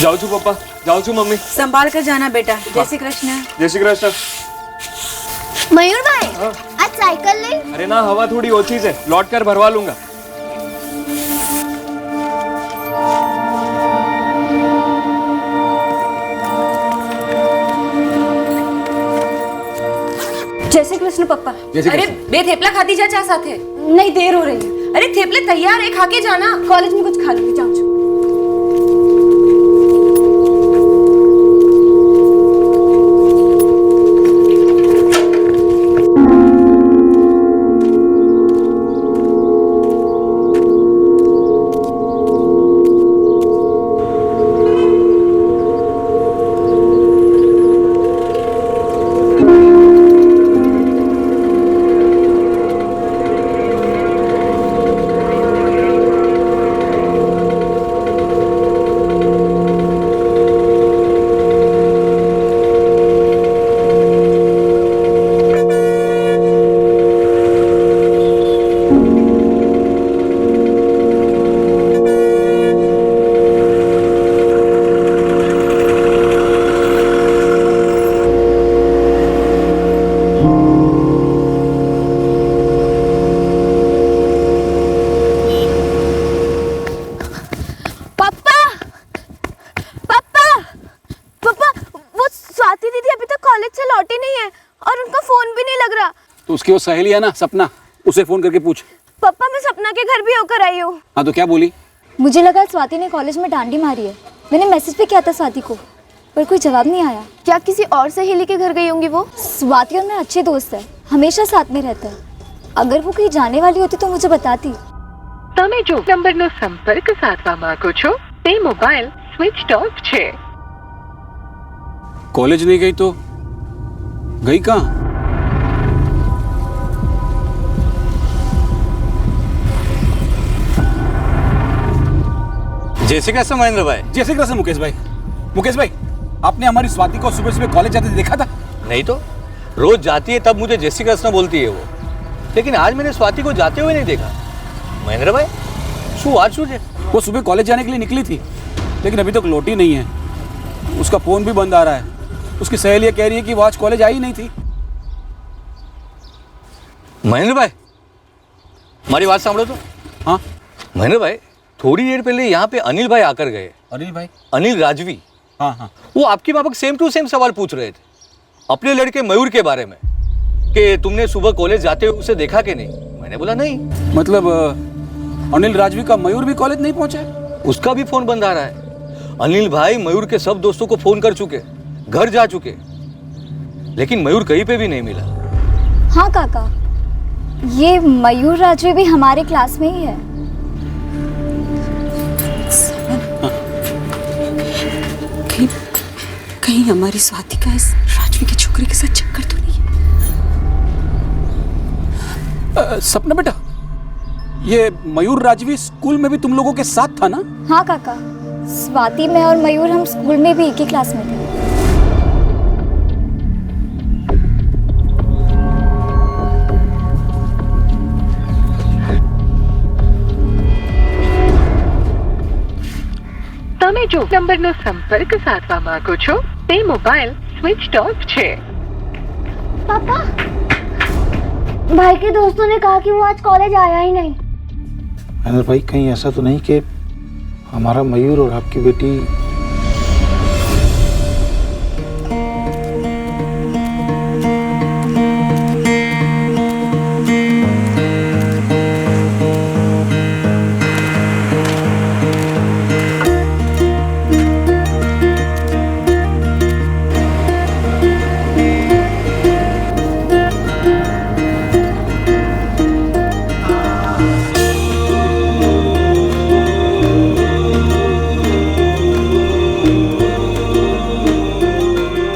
जाऊँ छू पप्पा, जाऊँ छू मम्मी। संभाल कर जाना बेटा। जय श्री कृष्ण। जय श्री कृष्ण। मयूर भाई आज साइकिल ले। अरे ना, हवा थोड़ी ओछी है, लौट कर भरवा लूंगा। जय श्री कृष्ण पप्पा। अरे बे थेपला खाती जा चा साथे। नहीं, देर हो रही है। अरे थेपले तैयार है, खा के जाना। कॉलेज में कुछ खा लूंगी, जाओ जाओ। तो उसकी वो सहेली है ना सपना, उसे फोन करके पूछ। पापा मैं सपना के घर भी होकर आई हूँ। हाँ तो क्या बोली? मुझे लगा स्वाति ने कॉलेज में डांडी मारी है। मैंने मैसेज भी किया था स्वाति को, पर कोई जवाब नहीं आया। क्या किसी और सहेली के घर गई होंगी वो? स्वाति और मैं अच्छे दोस्त है, हमेशा साथ में रहता है। अगर वो कहीं जाने वाली होती तो मुझे बताती। તમે જો નંબરનો સંપર્ક સાધવા માંગો છો તે મોબાઈલ સ્વિચ ઓફ છે। कॉलेज नहीं गई तो गई कहाँ? जय श्री कृष्ण महेंद्र भाई। जय श्री कृष्ण मुकेश भाई। मुकेश भाई, आपने हमारी स्वाति को सुबह सुबह कॉलेज जाते देखा था? नहीं तो रोज जाती है तब मुझे जय श्री कृष्ण बोलती है वो, लेकिन आज मैंने स्वाति को जाते हुए नहीं देखा। महेंद्र भाई शू आज शू है? वो सुबह कॉलेज जाने के लिए निकली थी, लेकिन अभी तक लौटी नहीं है। उसका फोन भी बंद आ रहा है। उसकी सहेलियां कह रही है कि वो आज कॉलेज आई नहीं थी। महेंद्र भाई हमारी बात सांभो तो। हाँ महेंद्र भाई, थोड़ी देर पहले यहाँ पे अनिल भाई आकर गए। अनिल भाई? अनिल राजवी। हाँ हाँ। वो आपकी माफक सेम टू सेम सवाल पूछ रहे थे अपने लड़के मयूर के बारे में, कि तुमने सुबह कॉलेज जाते हुए उसे देखा कि नहीं। मैंने बोला नहीं। मतलब अनिल राजवी का मयूर भी कॉलेज नहीं पहुंचा है? उसका भी फोन बंद आ रहा है। अनिल भाई मयूर के सब दोस्तों को फोन कर चुके, घर जा चुके, लेकिन मयूर कहीं पे भी नहीं मिला। हाँ काका, ये मयूर राजवी भी हमारे क्लास में ही है। कहीं हमारी स्वाति का इस राजवी की छोकरी के साथ चक्कर तो नहीं है? सपना बेटा, ये मयूर राजवी स्कूल में भी तुम लोगों के साथ था ना? हाँ काका, स्वाति, मैं और मयूर हम स्कूल में भी एक ही क्लास में थे। તમે જો નંબરનો સંપર્ક સાધવા માંગો છો તે મોબાઈલ સ્વિચ ઓફ છે। पापा, भाई के दोस्तों ने कहा कि वो आज कॉलेज आया ही नहीं। महेंद्र भाई, कहीं ऐसा तो नहीं कि हमारा मयूर और आपकी बेटी?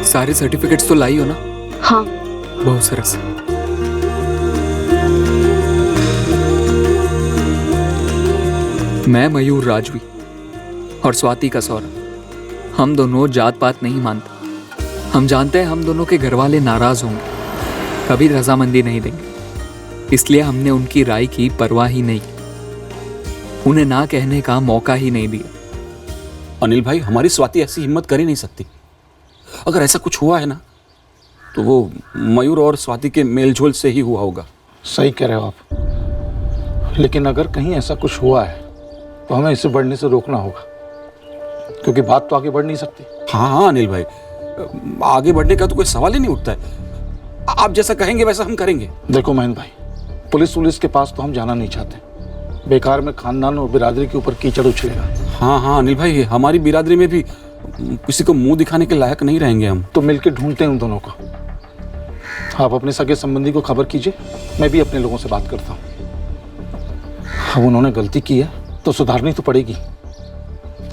सारे सर्टिफिकेट्स तो लाई हो ना? हाँ। बहुत सरस। मैं मयूर राजवी और स्वाति का सौरभ, हम दोनों जात पात नहीं मानते। हम जानते हैं हम दोनों के घर वाले नाराज होंगे, कभी रजामंदी नहीं देंगे, इसलिए हमने उनकी राय की परवाह ही नहीं, उन्हें ना कहने का मौका ही नहीं दिया। अनिल भाई, हमारी स्वाति ऐसी हिम्मत कर ही नहीं सकती। अगर ऐसा कुछ हुआ है ना तो वो मयूर और स्वाति के मेलझोल से ही हुआ होगा। सही कह रहे हो आप, लेकिन अगर कहीं ऐसा कुछ हुआ है तो हमें इसे बढ़ने से रोकना होगा, क्योंकि बात तो आगे बढ़ नहीं सकती। हाँ हाँ अनिल भाई, आगे बढ़ने का तो कोई सवाल ही नहीं उठता है। आप जैसा कहेंगे वैसा हम करेंगे। देखो महेंद्र भाई, पुलिस के पास तो हम जाना नहीं चाहते। बेकार में खानदान और बिरादरी के ऊपर कीचड़ उछलेगा। हाँ हाँ अनिल भाई, हमारी बिरादरी में भी किसी को मुंह दिखाने के लायक नहीं रहेंगे हम। तो मिलकर ढूंढते हैं उन दोनों को। आप अपने सगे संबंधी को खबर कीजिए, मैं भी अपने लोगों से बात करता हूँ। अब उन्होंने गलती की है तो सुधारनी तो पड़ेगी,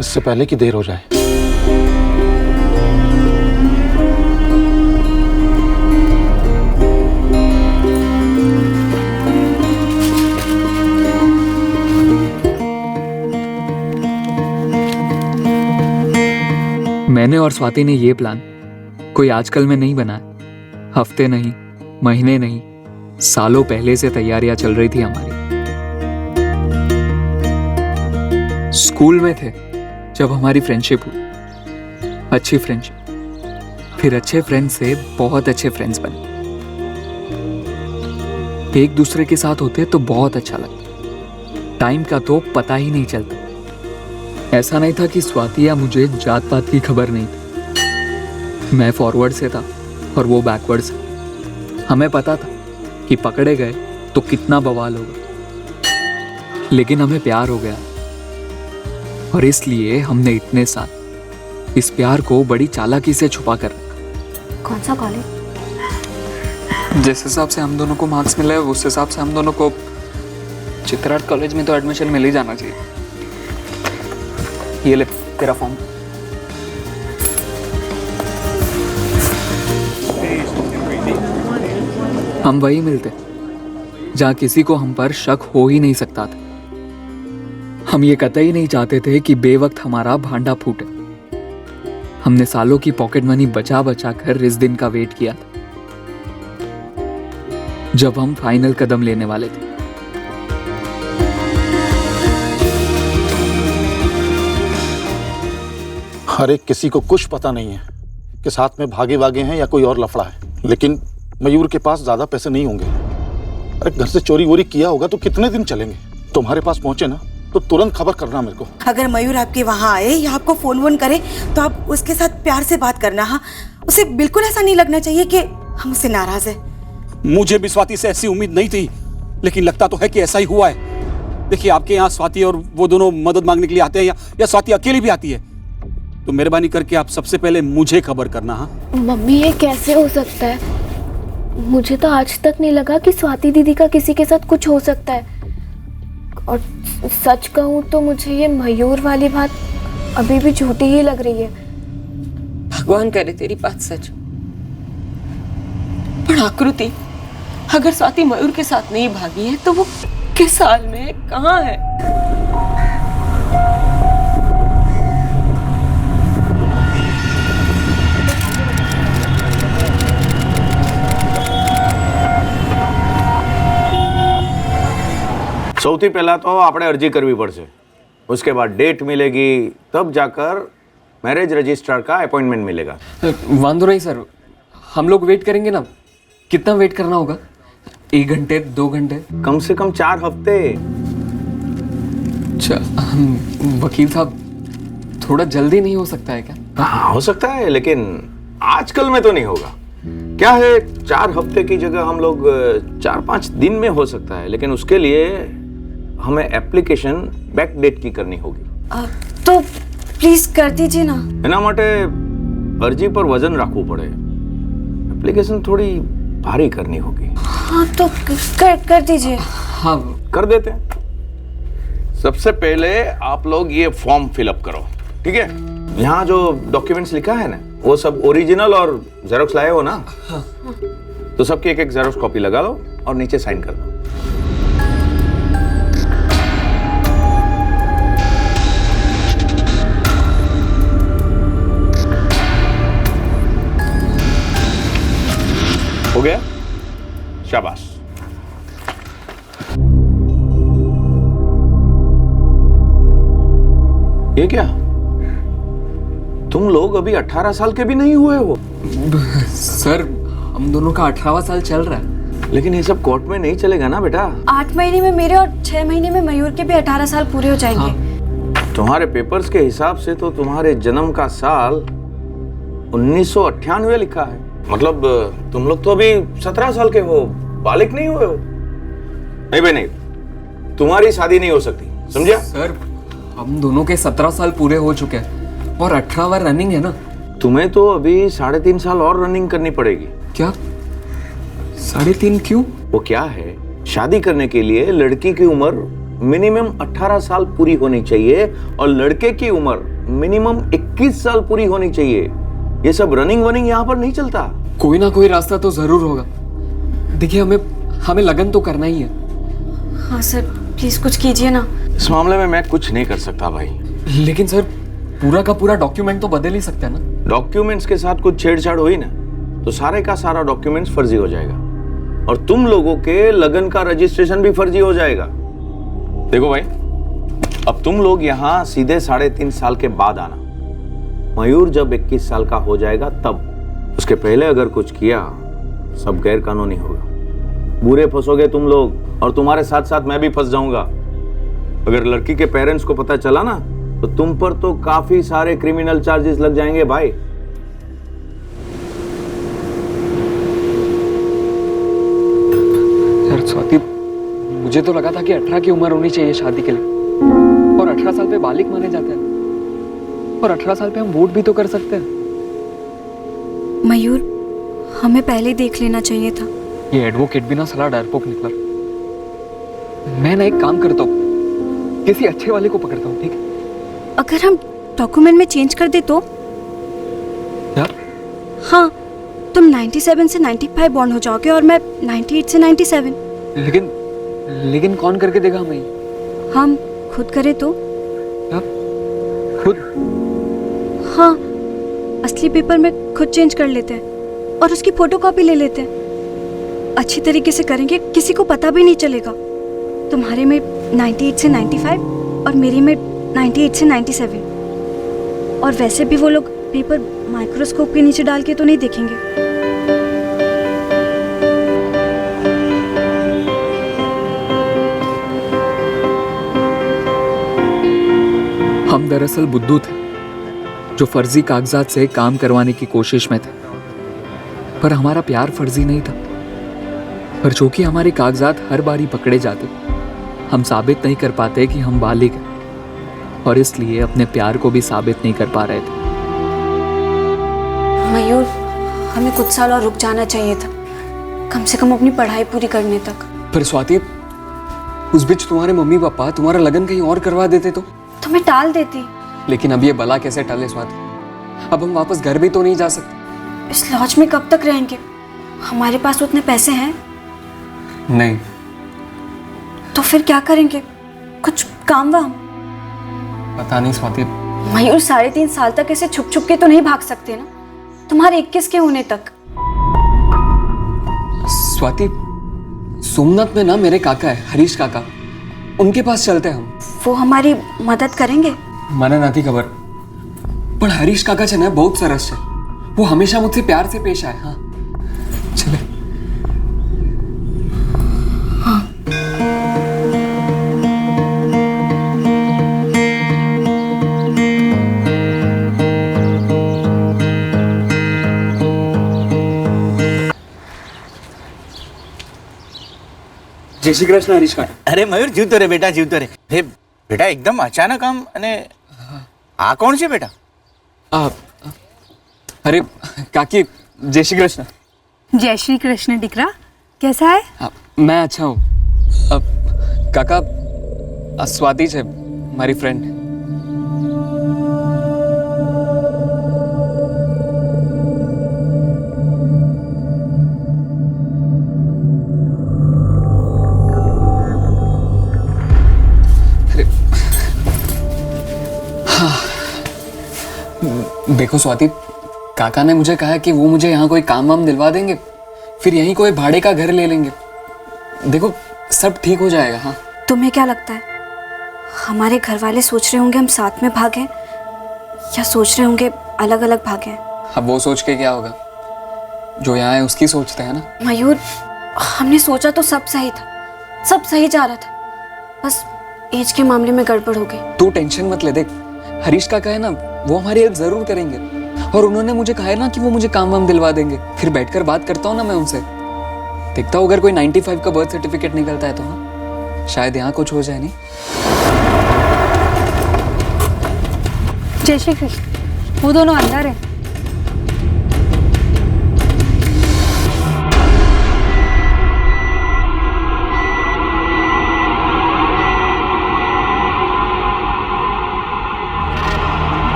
इससे पहले कि देर हो जाए। मैंने और स्वाति ने ये प्लान कोई आजकल में नहीं बनाया। हफ्ते नहीं, महीने नहीं, सालों पहले से तैयारियां चल रही थी हमारी। स्कूल में थे जब हमारी फ्रेंडशिप हुई, अच्छी फ्रेंडशिप, फिर अच्छे फ्रेंड्स से बहुत अच्छे फ्रेंड्स बने। एक दूसरे के साथ होते तो बहुत अच्छा लगता, टाइम का तो पता ही नहीं चलता। ऐसा नहीं था कि स्वाति या मुझे जात पात की खबर नहीं थी। मैं फॉरवर्ड से था और वो बैकवर्ड से। हमें पता था कि पकड़े गए तो कितना बवाल होगा, लेकिन हमें प्यार हो गया और इसलिए हमने इतने साल इस प्यार को बड़ी चालाकी से छुपा कर रखा। कौन सा कॉलेज? जिस हिसाब से हम दोनों को मार्क्स मिले उस हिसाब से हम दोनों को चित्रार्थ कॉलेज में तो एडमिशन मिल ही जाना चाहिए। ये ले तेरा फॉर्म। हम वही मिलते जहां किसी को हम पर शक हो ही नहीं सकता था। हम ये कतई नहीं चाहते थे कि बेवक्त हमारा भांडा फूटे। हमने सालों की पॉकेट मनी बचा बचा कर इस दिन का वेट किया था जब हम फाइनल कदम लेने वाले थे। हर एक किसी को कुछ पता नहीं है कि साथ में भागे वागे हैं या कोई और लफड़ा है, लेकिन मयूर के पास ज्यादा पैसे नहीं होंगे। अरे घर से चोरी वोरी किया होगा तो कितने दिन चलेंगे? तुम्हारे पास पहुंचे ना तो तुरंत खबर करना मेरे को। अगर मयूर आपके वहाँ आए या आपको फोन वोन करे तो आप उसके साथ प्यार से बात करना। हाँ, उसे बिल्कुल ऐसा नहीं लगना चाहिए कि हम उससे नाराज है। मुझे भी स्वाति से ऐसी उम्मीद नहीं थी, लेकिन लगता तो है कि ऐसा ही हुआ है। देखिए, आपके यहाँ स्वाति और वो दोनों मदद मांगने के लिए आते हैं या स्वाति अकेली भी आती है, तो मेहरबानी करके आप सबसे पहले मुझे खबर करना। हाँ मम्मी, ये कैसे हो सकता है? मुझे तो आज तक नहीं लगा कि स्वाति दीदी का किसी के साथ कुछ हो सकता है। और सच कहूँ तो मुझे ये मयूर वाली बात अभी भी झूठी ही लग रही है। भगवान करे तेरी बात सच। पर आकृति, अगर स्वाति मयूर के साथ नहीं भागी है तो वो किस हाल में है, कहाँ है? સૌથી પહેલાં તો આપણે અરજી કરવી પડશે, उसके बाद डेट मिलेगी, तब जाकर मैरिज रजिस्ट्रार का अपॉइंटमेंट मिलेगा। वांदो नहीं सर, हम लोग वेट करेंगे ना। कितना वेट करना होगा? 1 घंटे, 2 घंटे? कम से कम 4 हफ्ते। अच्छा वकील साहब, थोड़ा जल्दी नहीं हो सकता है क्या? हाँ हो सकता है, लेकिन आजकल में तो नहीं होगा। क्या है, 4 हफ्ते की जगह हम लोग 4-5 दिन में हो सकता है, लेकिन उसके लिए हमें एप्लीकेशन बैक डेट की करनी होगी। तो प्लीज कर दीजिए ना। એના માટે અરજી પર વજન રાખવું પડે, એપ્લિકેશન थोड़ी भारी करनी होगी। हाँ तो कर दीजिए। हाँ कर देते हैं। सबसे पहले आप लोग ये फॉर्म फिलअप करो, ठीक है? यहाँ जो डॉक्यूमेंट्स लिखा है ना, वो सब ओरिजिनल और जेरोक्स लाए हो ना? हाँ। तो सबकी एक जेरोक्स कॉपी लगा लो और नीचे साइन कर दो। हो गया? शाबाश। ये क्या? तुम लोग अभी 18 साल के भी नहीं हुए हो। सर हम दोनों का 18वां साल चल रहा है। लेकिन ये सब कोर्ट में नहीं चलेगा ना बेटा। 8 महीने में मेरे और 6 महीने में मयूर के भी 18 साल पूरे हो जाएंगे। तुम्हारे पेपर्स के हिसाब से तो तुम्हारे जन्म का साल 1998 लिखा है। मतलब तुम लोग तो अभी 17 साल के हो, बालिग नहीं हुए हो। नहीं भाई नहीं, तुम्हारी शादी नहीं हो सकती, समझा? सर हम दोनों के 17 साल पूरे हो चुके हैं और 18वां रनिंग है ना। तुम्हें तो अभी 3.5 साल और रनिंग करनी पड़ेगी। क्या 3.5 क्यों? वो क्या है, शादी करने के लिए लड़की की उम्र मिनिमम 18 साल पूरी होनी चाहिए और लड़के की उम्र मिनिमम 21 साल पूरी होनी चाहिए। ये सब रनिंग वनिंग यहाँ पर नहीं चलता। कोई ना कोई रास्ता तो जरूर होगा। देखिए हमें लगन तो करना ही है। हाँ सर प्लीज कुछ कीजिए ना। इस मामले में मैं कुछ नहीं कर सकता भाई। लेकिन सर पूरा का पूरा डॉक्यूमेंट तो बदल ही सकते हैं ना। डॉक्यूमेंट्स के साथ कुछ छेड़छाड़ हुई ना तो सारे का सारा डॉक्यूमेंट्स फर्जी हो जाएगा और तुम लोगों के लगन का रजिस्ट्रेशन भी फर्जी हो जाएगा। देखो भाई, अब तुम लोग यहाँ सीधे 3.5 साल के बाद आना। मयूर जब 21 साल का हो जाएगा तब, उसके पहले अगर कुछ किया सब गैर कानूनी होगा। बुरे फंसोगे तुम लोग और तुम्हारे साथ साथ मैं भी फंस जाऊंगा। अगर लड़की के पेरेंट्स को पता चला ना तो तुम पर तो काफी सारे क्रिमिनल चार्जेस लग जाएंगे भाई। यार स्वाति, मुझे तो लगा था कि 18 की उम्र होनी चाहिए शादी के लिए और 18 साल पे बालिग माने जाते हैं और 18 साल पे हम वोट भी तो कर सकते हैं। मयूर हमें पहले ही देख लेना चाहिए था। ये एडवोकेट भी ना साला डरपोक निकला। मैं ना एक काम करता हूँ, किसी अच्छे वाले को पकड़ता हूँ, ठीक है? अगर हम डॉक्यूमेंट में चेंज कर दे तो? यार हाँ, तुम 97 से 95 बॉन्ड हो जाओगे और मैं 98 से 97। लेकिन कौन करके देगा हमें? हम खुद करें तो? यार खुद? हाँ, असली पेपर में खुद चेंज कर लेते हैं और उसकी फोटोकॉपी ले लेते हैं। अच्छी तरीके से करेंगे, किसी को पता भी नहीं चलेगा। तुम्हारे में 98 से 95 और मेरे में 98 से 97। और वैसे भी वो लोग पेपर माइक्रोस्कोप के नीचे डाल के तो नहीं देखेंगे। हम दरअसल बुद्धू थे जो फर्जी कागजात से काम करवाने की कोशिश में थे, पर हमारा प्यार फर्जी नहीं था। पर जो कि हमारे कागजात हर बारी पकड़े जाते, हम साबित नहीं कर पाते कि हम बालिग हैं और इसलिए अपने प्यार को भी साबित नहीं कर पा रहे थे। मयूर, हमें कुछ साल और रुक जाना चाहिए था, कम से कम अपनी पढ़ाई पूरी करने तक। पर स्वाति, उस बीच तुम्हारे मम्मी पापा तुम्हारा लगन कहीं और करवा देते तो मैं टाल देती। लेकिन अब ये बला कैसे टले स्वाति? अब हम वापस घर भी तो नहीं जा सकते। इस लॉज में कब तक रहेंगे? हमारे पास उतने पैसे हैं नहीं। तो फिर क्या करेंगे? कुछ काम वाम? पता नहीं स्वाति। मयूर, 3.5 साल तक ऐसे छुप छुप के तो नहीं भाग सकते ना, तुम्हारे 21 के होने तक। स्वाति, सोमनाथ में ना मेरे काका है, हरीश काका, उनके पास चलते हैं हम। वो हमारी मदद करेंगे? મને નથી ખબર, પણ હરીશ કાકા છે ને બહુ જ સરસ છે। वो हमेशा मुझसे प्यार से पेश आए। हाँ चले। जय श्री कृष्ण हरीश काका। अरे मयूर, जीवतो रे बेटा, जीवतो रे। हे बेटा, एकदम अचानक आम અને આ કોણ છે બેટા? अरे काकी, जय श्री कृष्ण। जय श्री कृष्ण डिकरा, कैसा है? मैं अच्छा हूँ। काका, स्वाति है हमारी फ्रेंड। देखो स्वाति, काका ने मुझे कहा कि वो मुझे यहाँ कोई काम वाम दिलवा देंगे, फिर यहीं कोई भाड़े का घर ले लेंगे। देखो सब ठीक हो जाएगा। हाँ, तुम्हें क्या लगता है, हमारे घर वाले सोच रहे होंगे हम साथ में भागें, या सोच रहे होंगे अलग अलग भागे हैं। अब वो सोच के क्या होगा, जो यहाँ है उसकी सोचते हैं ना। मयूर, हमने सोचा तो सब सही था, सब सही जा रहा था, बस एज के मामले में गड़बड़ हो गई। तू टेंशन मत ले। देख, हरीश का है ना, वो हमारी हेल्प जरूर करेंगे, और उन्होंने मुझे कहा है ना कि वो मुझे काम वाम दिलवा देंगे। फिर बैठकर बात करता हूँ ना मैं उनसे, देखता हूँ अगर कोई 95 का बर्थ सर्टिफिकेट निकलता है तो हाँ, शायद यहाँ कुछ हो जाए। नहीं, जय श्री कृष्ण, वो दोनों अंदर है।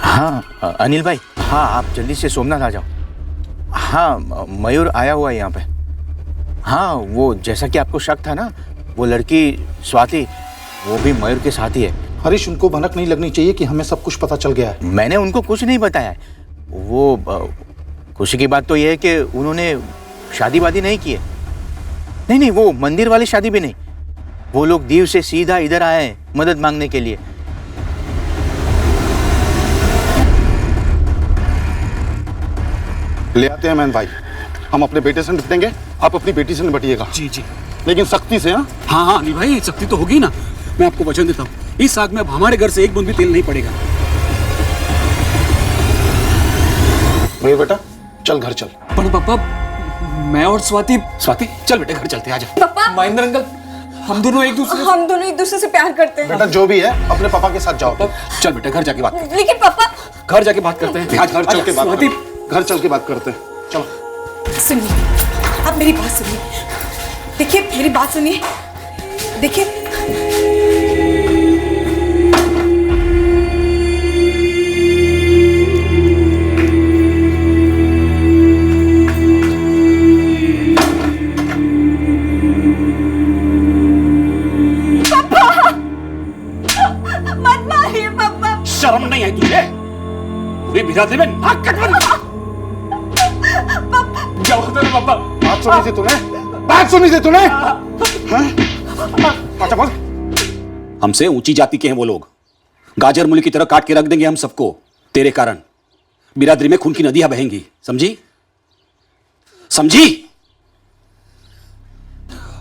हाँ अनिल भाई, हाँ आप जल्दी से सोमनाथ आ जाओ। हाँ मयूर आया हुआ है यहाँ पे। हाँ वो जैसा कि आपको शक था ना, वो लड़की स्वाति, वो भी मयूर के साथ ही है। हरीश, उनको भनक नहीं लगनी चाहिए कि हमें सब कुछ पता चल गया है। मैंने उनको कुछ नहीं बताया है। वो खुशी की बात तो ये है कि उन्होंने शादी वादी नहीं की है। नहीं नहीं, वो मंदिर वाली शादी भी नहीं। वो लोग दीव से सीधा इधर आए हैं मदद मांगने के लिए। ले आते हैं मैन भाई, हम अपने बेटे से निपटेंगे, आप अपनी बेटी से निपटिएगा। जी जी, लेकिन सख्ती से। हाँ हाँ हाँ अनिल भाई, सख्ती तो होगी ना। मैं आपको वचन देता हूँ, इस आग में अब हमारे घर से एक बूंद भी तेल नहीं पड़ेगा। मयूर बेटा, चल घर चल। पर पापा, मैं और स्वाति चल बेटे घर चलते, आजा। पापा, महेंद्र अंकल, हम दोनों एक दूसरे से प्यार करते हैं। बेटा जो भी है अपने पापा के साथ जाओ। चल बेटे घर जाके बात करते हैं। लेकिन पापा, घर जाके बात करते हैं। आज घर चल के बात स्वाति, घर चल के बात करते हैं। चलो सुनिए, आप मेरी बात सुनिए। देखिए मेरी बात सुनिए। देखिए शर्म नहीं आई तुझे? पूरी बिरादरी में नाक कटवा क्या होता है पापा? बात सुनी थी तूने? बात सुनी थी तूने? अच्छा बोल। हमसे ऊंची जाति के हैं वो लोग, गाजर मूली की तरह काट के रख देंगे हम सबको। तेरे कारण बिरादरी में खून की नदियां बहेंगी, समझी? समझी?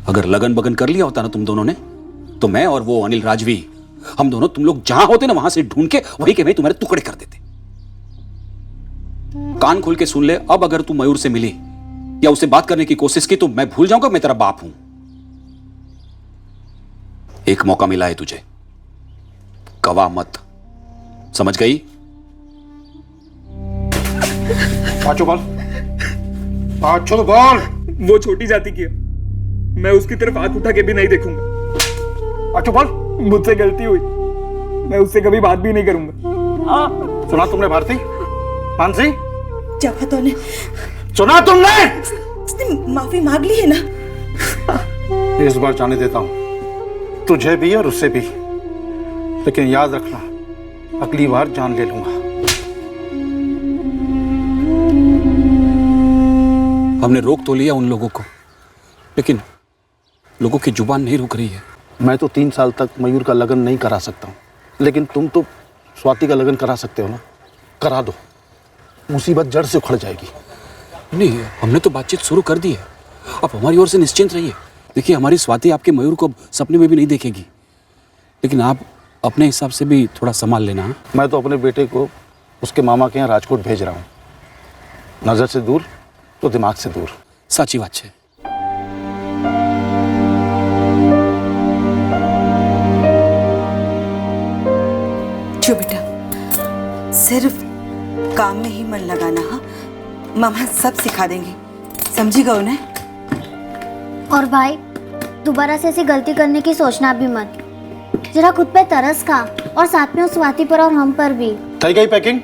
अगर लगन बगन कर लिया होता ना तुम दोनों ने, तो मैं और वो अनिल राजवी, हम दोनों तुम लोग जहां होते ना वहां से ढूंढ के वहीं के वहीं तुम्हारे टुकड़े कर देते। कान खोल के सुन ले, अब अगर तू मयूर से मिली या उसे बात करने की कोशिश की तो मैं भूल जाऊंगा मैं तेरा बाप हूं। एक मौका मिला है तुझे, गवा मत, समझ गई? पाँचो बोल, पाँचो बोल। वो छोटी जाति की है, मैं उसकी तरफ हाथ उठा के भी नहीं देखूंगा। पाँचो बोल। मुझसे गलती हुई, मैं उससे कभी बात भी नहीं करूंगा। सुना तुमने भारती? मानसी, जब तूने सुना तुमने? उसने माफी मांग ली है ना। इस बार जाने देता हूं, तुझे भी और उससे भी, लेकिन याद रखना अगली बार जान ले लूंगा। हमने रोक तो लिया उन लोगों को, लेकिन लोगों की जुबान नहीं रुक रही है। मैं तो 3 साल तक मयूर का लगन नहीं करा सकता हूँ, लेकिन तुम तो स्वाति का लगन करा सकते हो ना। करा दो, मुसीबत जड़ से उखड़ जाएगी। नहीं, हमने तो बातचीत शुरू कर दी है, अब हमारी ओर से निश्चिंत रहिए। देखिए, हमारी स्वाति आपके मयूर को सपने में भी नहीं देखेगी, लेकिन आप अपने हिसाब से भी थोड़ा संभाल लेना। मैं तो अपने बेटे को उसके मामा के यहाँ राजकोट भेज रहा हूँ। नजर से दूर तो दिमाग से दूर। साची बात है। जो बेटा, सिर्फ काम में ही मन लगाना। हाँ, मामा सब सिखा देंगे, समझेगा उन्हें। और भाई, दोबारा से ऐसी गलती करने की सोचना भी मत। जरा खुद पे तरस खा, और साथ में उस स्वाति पर और हम पर भी। थी गई पैकिंग?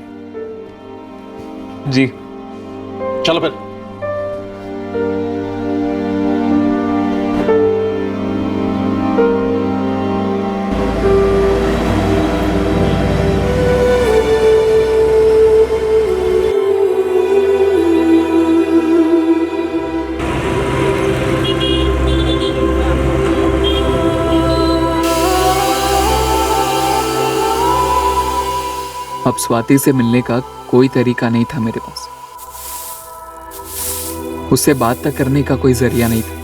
जी चलो फिर। अब स्वाति से मिलने का कोई तरीका नहीं था मेरे पास। उससे बात तक करने का कोई जरिया नहीं था।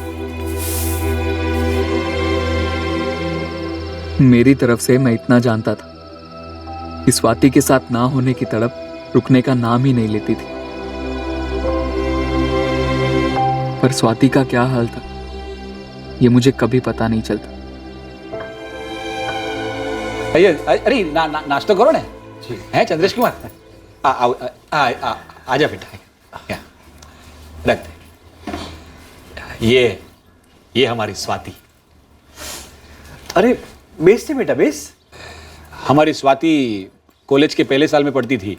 मेरी तरफ से मैं इतना जानता था कि स्वाति के साथ ना होने की तड़प रुकने का नाम ही नहीं लेती थी। पर स्वाति का क्या हाल था ये मुझे कभी पता नहीं चलता। अरे नाश्ता करो ना है चंद्रेश कुमार। आजा बेटा, रख दे। ये हमारी स्वाति। अरे बेस थे बेटा, बेस। हमारी स्वाति कॉलेज के पहले साल में पढ़ती थी।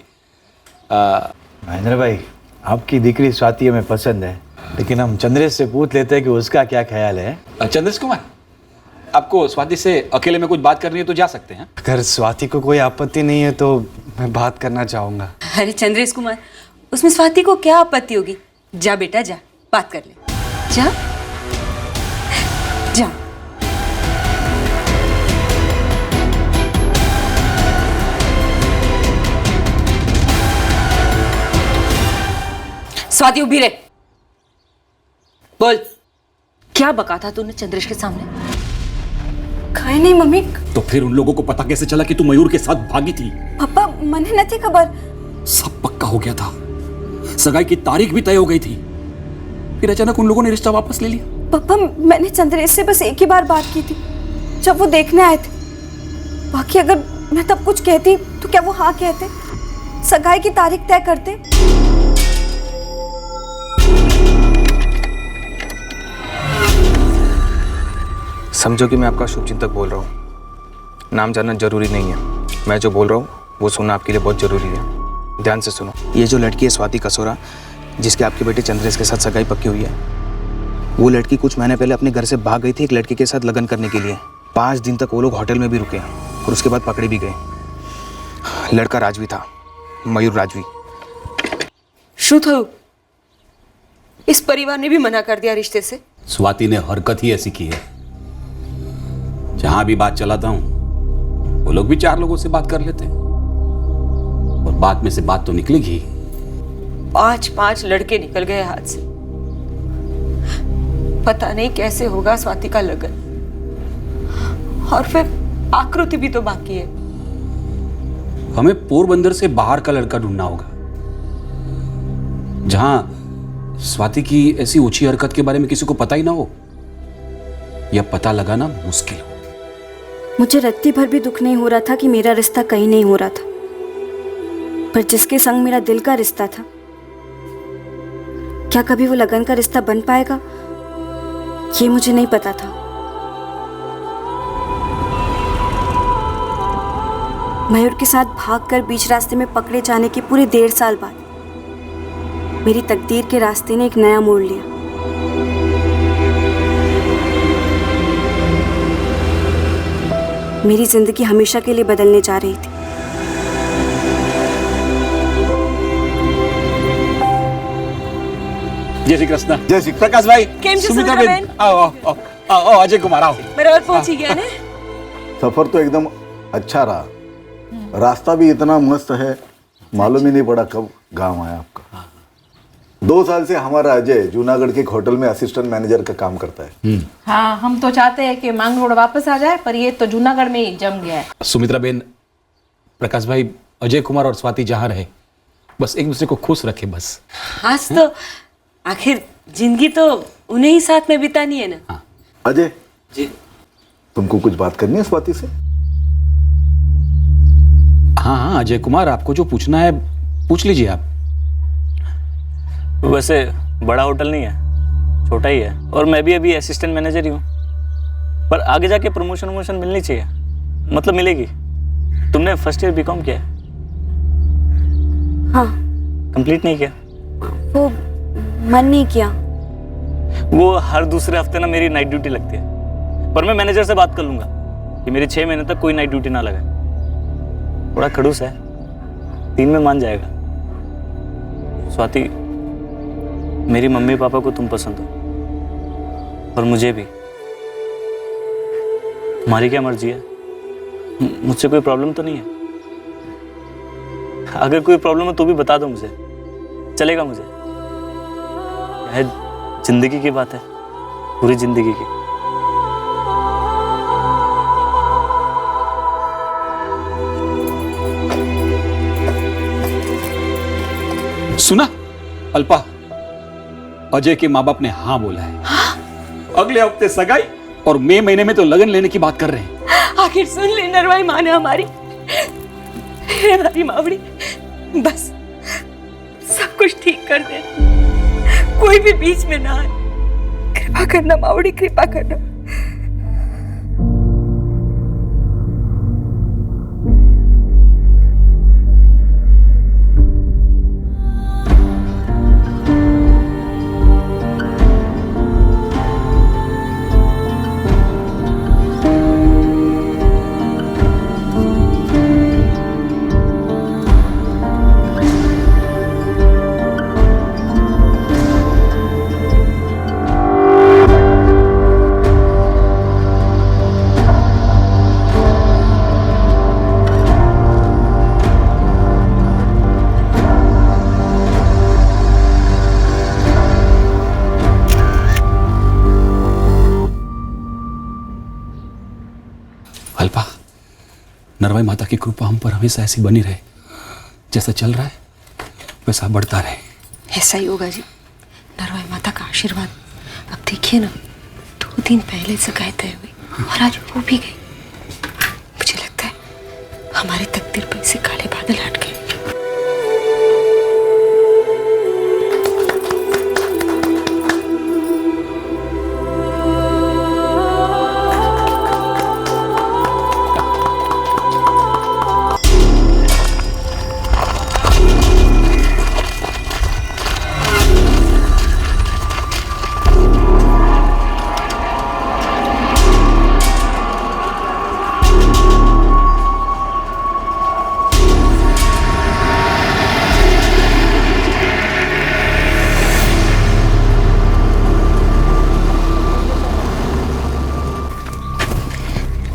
महेंद्र भाई, आपकी दिकरी स्वाति हमें पसंद है, लेकिन हम चंद्रेश से पूछ लेते हैं कि उसका क्या ख्याल है। चंद्रेश कुमार, आपको स्वाति से अकेले में कुछ बात करनी है तो जा सकते हैं। अगर स्वाति को कोई आपत्ति नहीं है तो मैं बात करना चाहूंगा। अरे चंद्रेश कुमार, उसमें स्वाति को क्या आपत्ति होगी? जा बेटा जा, बात कर ले। जा जा। स्वाति उभी रहे, बोल क्या बका था तूने चंद्रेश के सामने? खाए नहीं मम्मी। तो फिर उन लोगों को पता कैसे चला कि तू मयूर के साथ भागी थी? पापा मने नहीं थी खबर। सब पक्का हो गया था, सगाई की तारीख भी तय हो गई थी, फिर अचानक उन लोगों ने रिश्ता वापस ले लिया। पापा मैंने चंद्रेश से बस एक ही बार बात की थी, जब वो देखने आए थे। बाकी अगर मैं तब कुछ कहती तो क्या वो हाँ कहते, सगाई की तारीख तय करते? समझो कि मैं आपका शुभचिंतक बोल रहा हूँ। नाम जानना जरूरी नहीं है, मैं जो बोल रहा हूँ वो सुनना आपके लिए बहुत जरूरी है। ध्यान से सुनो। ये जो लड़की है स्वाति कसोरा, जिसके आपके बेटे चंद्रेश के साथ सगाई पक्की हुई है, वो लड़की कुछ महीने पहले अपने घर से भाग गई थी एक लड़के के साथ लगन करने के लिए। 5 दिन तक वो लोग होटल में भी रुके और उसके बाद पकड़े भी गए। लड़का राजवी था, मयूर राजवी। शू थयु? इस परिवार ने भी मना कर दिया रिश्ते से? स्वाति ने हरकत ही ऐसी की है, जहां भी बात चलाता हूं वो लोग भी 4 लोगों से बात कर लेते हैं और बात में से बात तो निकलेगी। 5 लड़के निकल गए हाथ से। पता नहीं कैसे होगा स्वाति का लगन, और फिर आकृति भी तो बाकी है। हमें पोरबंदर से बाहर का लड़का ढूंढना होगा, जहां स्वाति की ऐसी ऊंची हरकत के बारे में किसी को पता ही ना हो, या पता लगाना मुश्किल हो। मुझे रत्ती भर भी दुख नहीं हो रहा था कि मेरा रिश्ता कहीं नहीं हो रहा था, पर जिसके संग मेरा दिल का रिश्ता था, क्या कभी वो लगन का रिश्ता बन पाएगा, ये मुझे नहीं पता था। मयूर के साथ भागकर बीच रास्ते में पकड़े जाने के पूरे 1.5 साल बाद मेरी तकदीर के रास्ते ने एक नया मोड़ लिया। मेरी जिंदगी हमेशा के लिए बदलने जा रही थी। जय श्री कृष्ण। जय श्री प्रकाश भाई, सुमित्रा बेन, आओ आओ आओ आओ, अजय कुमार आओ। मेरा और पहुंच ही गया ना। सफर तो एकदम अच्छा रहा, रास्ता भी इतना मस्त है, मालूम ही नहीं पड़ा कब गांव आया आपका। 2 साल से हमारा अजय जूनागढ़ के एक होटल में असिस्टेंट मैनेजर का काम करता है। हाँ, हम तो चाहते हैं कि मांग रोड वापस आ जाए, पर ये तो जूनागढ़ में ही जम गया है। सुमित्रा बेन, प्रकाश भाई, अजय कुमार और स्वाति जहाँ रहे बस एक दूसरे को खुश रखे बस। आज तो आखिर जिंदगी तो उन्हें ही साथ में बितानी है ना। अजय जी, तुमको कुछ बात करनी है स्वाति से? हाँ अजय कुमार, आपको जो पूछना है पूछ लीजिए आप। वैसे बड़ा होटल नहीं है, छोटा ही है, और मैं भी अभी असिस्टेंट मैनेजर ही हूँ, पर आगे जाके प्रमोशन मिलनी चाहिए, मतलब मिलेगी। तुमने फर्स्ट ईयर बीकॉम किया है? हाँ। कंप्लीट नहीं किया? वो मन नहीं किया। वो हर दूसरे हफ्ते ना मेरी नाइट ड्यूटी लगती है, पर मैं मैनेजर से बात कर लूंगा कि मेरी 6 महीने तक कोई नाइट ड्यूटी ना लगे। थोड़ा खड़ूस है, 3 में मान जाएगा। स्वाति, मेरी मम्मी पापा को तुम पसंद हो, और मुझे भी। तुम्हारी क्या मर्जी है, मुझसे कोई प्रॉब्लम तो नहीं है? अगर कोई प्रॉब्लम हो तो भी बता दो मुझे, चलेगा मुझे। है जिंदगी की बात है, पूरी जिंदगी की। सुना अल्पा, अजय के माँ बाप ने हाँ बोला है। अगले हफ्ते सगाई और मई महीने में तो लगन लेने की बात कर रहे हैं। आखिर सुन ली नरवाई माँ ने हमारी मावड़ी, बस सब कुछ ठीक कर दे, कोई भी बीच में ना आए। कृपा करना मावड़ी, कृपा करना। अल्पा, नरवाई माता की कृपा हम पर हमेशा ऐसी बनी रहे, जैसा चल रहा है वैसा बढ़ता रहे। ऐसा ही होगा जी, नरवाई माता का आशीर्वाद। अब देखिए ना, 2 दिन पहले सगाई तय हुई और आज हो भी गई। मुझे लगता है हमारे तकदीर पर से काले बादल हट गए।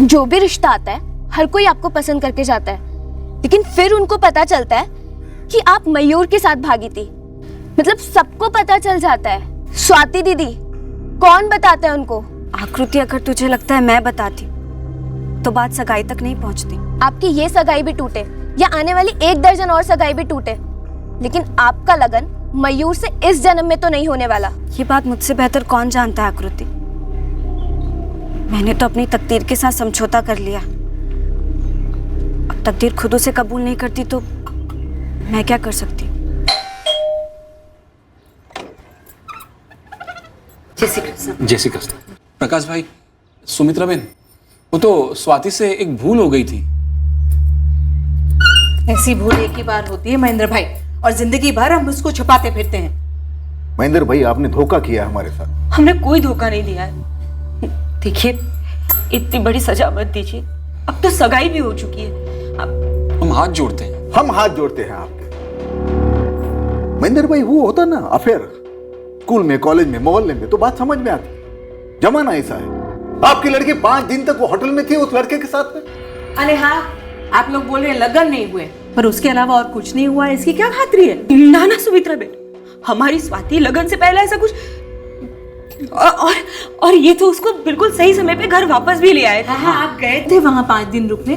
जो भी रिश्ता आता है हर कोई आपको पसंद करके जाता है, लेकिन फिर उनको पता चलता है कि आप मयूर के साथ भागी थी। मतलब सबको पता चल जाता है। स्वाति दीदी कौन बताता है उनको? आकृति, अगर तुझे लगता है मैं बताती तो बात सगाई तक नहीं पहुंचती। आपकी ये सगाई भी टूटे या आने वाली 1 दर्जन और सगाई भी टूटे, लेकिन आपका लगन मयूर से इस जन्म में तो नहीं होने वाला। ये बात मुझसे बेहतर कौन जानता है आकृति। मैंने तो अपनी तकदीर के साथ समझौता कर लिया। अब तकदीर खुद उसे कबूल नहीं करती तो मैं क्या कर सकती। जय श्री कृष्ण। प्रकाश भाई, सुमित्रा बहन, वो तो स्वाति से एक भूल हो गई थी। ऐसी भूल एक ही बार होती है महेंद्र भाई, और जिंदगी भर हम उसको छुपाते फिरते हैं। महेंद्र भाई, आपने धोखा किया हमारे साथ। हमने कोई धोखा नहीं दिया है। देखिए, इतनी बड़ी सजा मत दीजिए, अब तो सगाई भी हो चुकी है। हम हाथ जोड़ते हैं। हम हाथ जोड़ते हैं आपके। महेंद्र भाई, वो होता ना अफेयर, स्कूल में, कॉलेज में, मोहल्ले में, तो बात समझ में आती। जमाना ऐसा है। आपकी लड़की 5 दिन तक वो होटल में थी उस लड़के के साथ में। अरे हाँ, आप लोग बोल रहे हैं लगन नहीं हुए, पर उसके अलावा और कुछ नहीं हुआ, इसकी क्या खातिरी है? ना ना सुमित्रा बेटा, हमारी स्वाति लगन से पहले ऐसा कुछ और ये तो उसको बिल्कुल सही समय पे घर वापस भी ले आए थे। हाँ, आप गए थे वहां 5 दिन रुकने,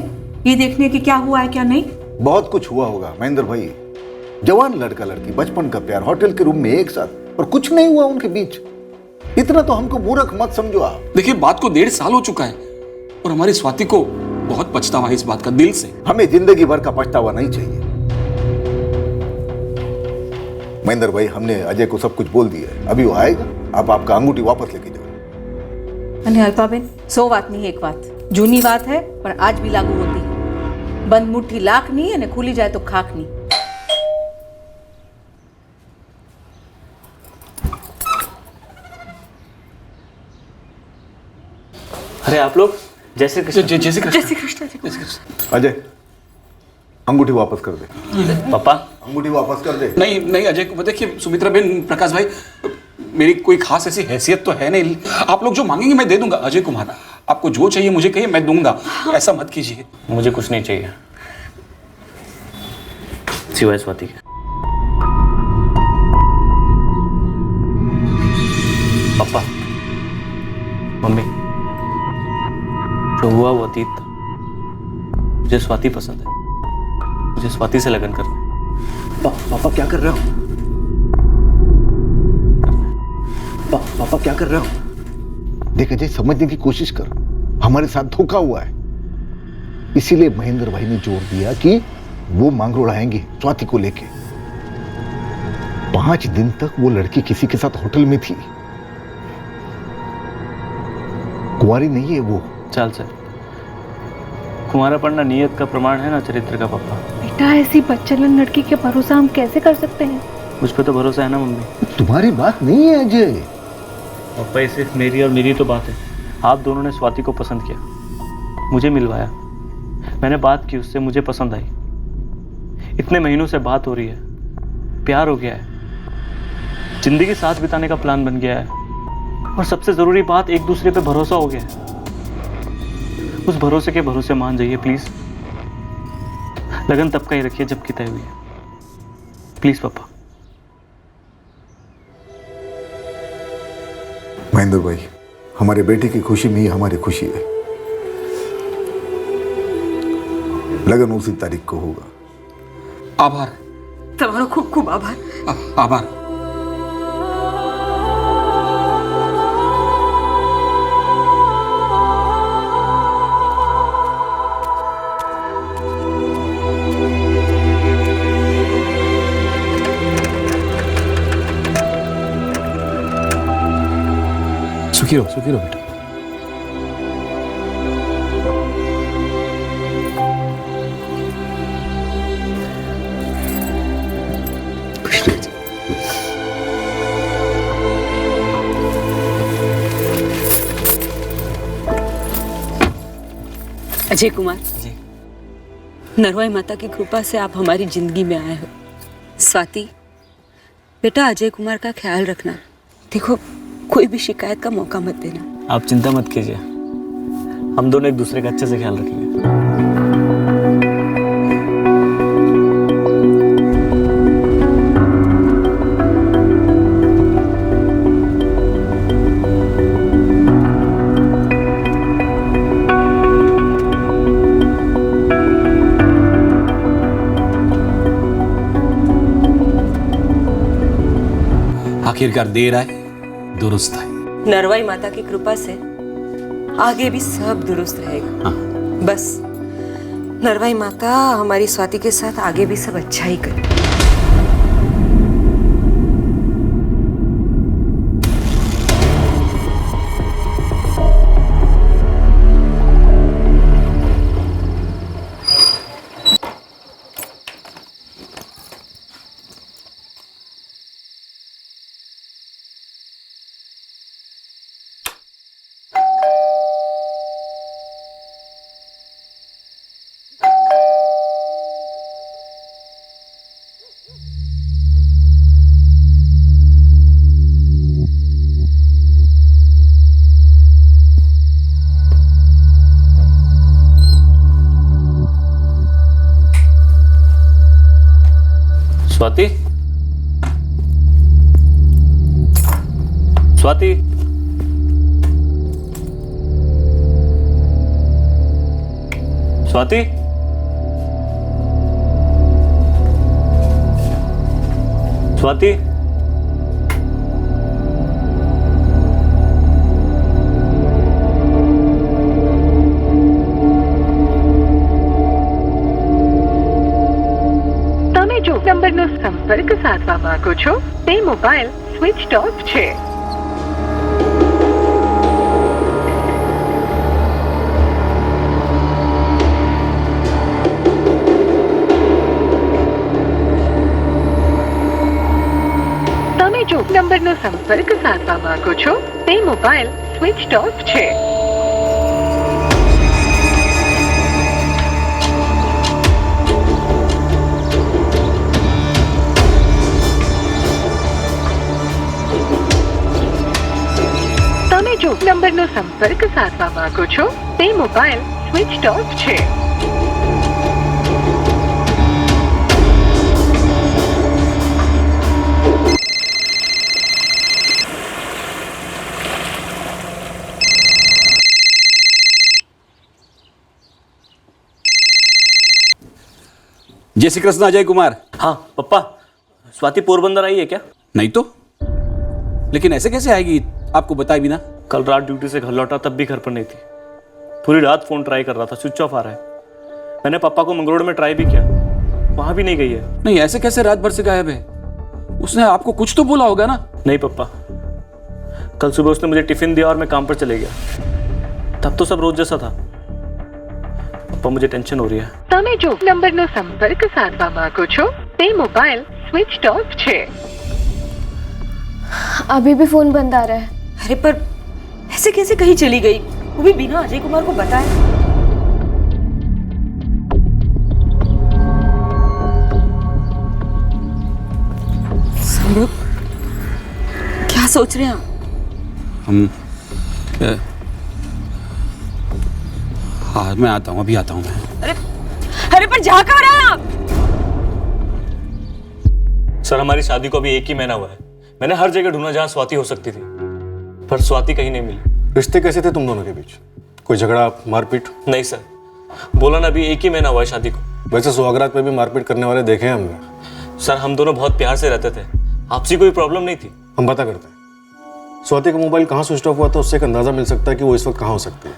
ये देखने की क्या हुआ है क्या नहीं। बहुत कुछ हुआ होगा महेंद्र भाई। जवान लड़का लड़की, बचपन का प्यार, होटल के रूम में एक साथ, और कुछ नहीं हुआ उनके बीच। इतना तो हमको मूर्ख मत समझो आप। देखिए, बात को 1.5 साल हो चुका है और हमारी स्वाति को बहुत पछतावा है इस बात का, दिल से। हमें जिंदगी भर का पछतावा नहीं चाहिए। महेंद्र भाई, हमने अजय को सब कुछ बोल दिया है। अभी वो आएगा, आप आपका अंगूठी वापस लेके जाओ। अरे अल्पाबेन, 100 बात नहीं, एक बात जूनी बात है पर आज भी लागू होती है। बंद मुट्ठी लाख नहीं है, खुली जाए तो खाक नहीं। अरे आप लोग, जय श्री कृष्ण। जय श्री कृष्ण। जय श्री कृष्ण। अजय, अंगूठी वापस कर दे। पापा, अंगूठी वापस कर दे। नहीं नहीं अजय, देखिए सुमित्रा बहन, प्रकाश भाई, मेरी कोई खास ऐसी हैसियत तो है नहीं। आप लोग जो मांगेंगे मैं दे दूंगा। अजय कुमार, आपको जो चाहिए मुझे कहिए, मैं दूंगा। ऐसा मत कीजिए। मुझे कुछ नहीं चाहिए। सिवाय स्वाति के। पापा, मम्मी, जो हुआ वो अतीत था। मुझे स्वाति पसंद है, मुझे स्वाति से लगन करना है। पापा क्या कर रहे हो? पापा क्या कर रहे हो? देख अजय, समझने की कोशिश कर, हमारे साथ धोखा हुआ है। इसीलिए महेंद्र भाई ने जोर दिया कि वो मांग उड़ाएंगे स्वाति को लेके। 5 दिन तक वो लड़की किसी के साथ होटल में थी, कुंवारी नहीं है वो। चल सर, कुंवारा पढ़ना नियत का प्रमाण है ना चरित्र का। पापा बेटा, ऐसी बच्चलन लड़की के भरोसा हम कैसे कर सकते हैं? मुझ पे तो भरोसा है ना मम्मी। तुम्हारी बात नहीं है अजय। पापा ये सिर्फ मेरी और मेरी तो बात है। आप दोनों ने स्वाति को पसंद किया, मुझे मिलवाया, मैंने बात की उससे, मुझे पसंद आई। इतने महीनों से बात हो रही है, प्यार हो गया है, जिंदगी साथ बिताने का प्लान बन गया है, और सबसे जरूरी बात, एक दूसरे पे भरोसा हो गया है। उस भरोसे के भरोसे मान जाइए प्लीज। लगन तब का ही रखिए जब की तय हुई है, प्लीज पापा। महेंद्र भाई, हमारे बेटे की खुशी में ही हमारी खुशी है। लगन उसी तारीख को होगा। आभार। तुम्हारा खूब खूब आभार। आभार। सुखी रहो बेटा। अजय कुमार जी, नरवाई माता की कृपा से आप हमारी जिंदगी में आए हो। स्वाति बेटा, अजय कुमार का ख्याल रखना। देखो, कोई भी शिकायत का मौका मत देना। आप चिंता मत कीजिए, हम दोनों एक दूसरे का अच्छे से ख्याल रखेंगे। आखिरकार देर आए दुरुस्त है। नरवाई माता की कृपा से आगे भी सब दुरुस्त रहेगा। बस नरवाई माता हमारी स्वाति के साथ आगे भी सब अच्छा ही करे। स्वाति, स्वाति, स्वाति, स्वाति, નંબરનો સંપર્ક સાધવા માંગો છો તે મોબાઈલ સ્વિચ ઓફ છે। તમે જો નંબરનો સંપર્ક સાધવા માંગો છો તે મોબાઈલ સ્વિચ ઓફ છે। જો નંબરનો સંપર્ક સાધવા માંગો છો તે મોબાઈલ સ્વિચ ઓફ છે। जय श्री कृष्ण अजय कुमार। हाँ पप्पा, स्वाति पोरबंदर आई है क्या? नहीं तो, लेकिन ऐसे कैसे आएगी आपको बताए बिना? कल रात ड्यूटी से घर लौटा तब भी घर पर नहीं थी। पूरी रात फोन ट्राई कर रहा था, स्विच ऑफ आ रहा है। मैंने पापा को मंगरोड़ में ट्राई भी किया, वहां भी नहीं गई है। नहीं, ऐसे कैसे रात भर से गायब है? उसने आपको कुछ तो बोला होगा ना? नहीं पप्पा, कल सुबह उसने मुझे टिफिन दिया और मैं काम पर चले गया। तब तो सब रोज जैसा था। पप्पा मुझे टेंशन हो रही है। તમે જો નંબરનો સંપર્ક સાધવા માંગો છો તે મોબાઈલ સ્વિચ ઓફ છે। अभी भी फोन बंद आ रहा है। अरे पर ऐसे कैसे कहीं चली गई, वो भी बिना अजय कुमार को बताए? सौरभ, क्या सोच रहे हैं आप? हाँ मैं आता हूँ, अभी आता हूँ मैं। अरे पर जा कहाँ रहे हैं आप? सर हमारी शादी को अभी 1 ही महीना हुआ है। मैंने हर जगह ढूंढा जहां स्वाति हो सकती थी, पर स्वाति कहीं नहीं मिली। रिश्ते कैसे थे तुम दोनों के बीच? कोई झगड़ा, मारपीट? नहीं सर, बोला ना अभी 1 ही महीना हुआ है शादी को। वैसे सुहागरात पे भी मारपीट करने वाले देखे हैं हमने। सर हम दोनों बहुत प्यार से रहते थे, आपसी कोई प्रॉब्लम नहीं थी। हम पता करते हैं स्वाति का मोबाइल कहाँ स्विच ऑफ हुआ था, उससे एक अंदाजा मिल सकता है कि वो इस वक्त कहाँ हो सकती है।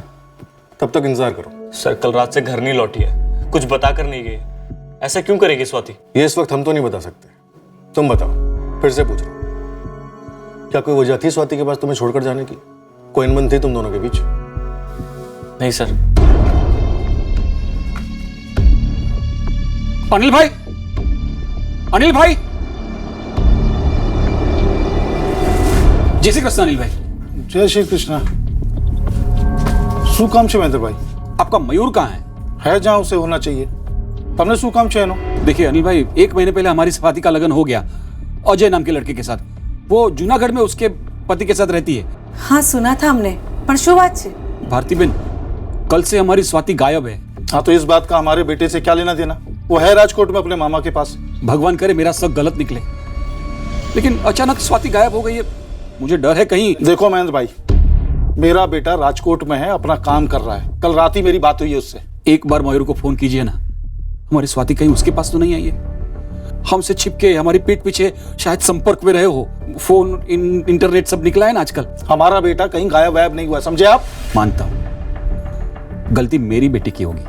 तब तक इंतजार करो। सर कल रात से घर नहीं लौटी है, कुछ बता कर नहीं गई। ऐसा क्यों करेगी स्वाति? ये इस वक्त हम तो नहीं बता सकते, तुम बताओ। फिर से पूछ रहा हूं, क्या कोई वजह थी स्वाति के पास तुम्हें छोड़कर जाने की? कोई अनबन थी तुम दोनों के बीच? नहीं सर। अनिल भाई, अनिल भाई, जय श्री कृष्ण अनिल भाई। जय श्री कृष्ण। શું કામ છે મહેન્દ્ર ભાઈ? आपका मयूर कहाँ है जहाँ उसे होना चाहिए। તમને શું કામ છે એનો? देखिए अनिल भाई, 1 महीने पहले हमारी स्वाति का लगन हो गया अजय नाम के लड़के के साथ। वो जूनागढ़ में उसके पति के साथ रहती है। हाँ सुना था हमने, पर શું વાત છે? भारती बेन, कल से हमारी स्वाति गायब है। हाँ तो इस बात का हमारे बेटे से क्या लेना देना? वो है राजकोट में अपने मामा के पास। भगवान करे मेरा सब गलत निकले, लेकिन अचानक स्वाति गायब हो गई है। मुझे डर है कहीं। देखो महेंद्र भाई, मेरा बेटा राजकोट में है, अपना काम कर रहा है। कल रात ही मेरी बात हुई है उससे। एक बार मयूर को फोन कीजिए ना, हमारी स्वाति कहीं उसके पास तो नहीं आई है। हमसे छिपके हमारी पीठ पीछे शायद संपर्क में रहे हो। फोन इंटरनेट सब निकला है ना आजकल। हमारा बेटा कहीं गायब वायब नहीं हुआ, समझे आप? मानता हूं गलती मेरी बेटी की होगी।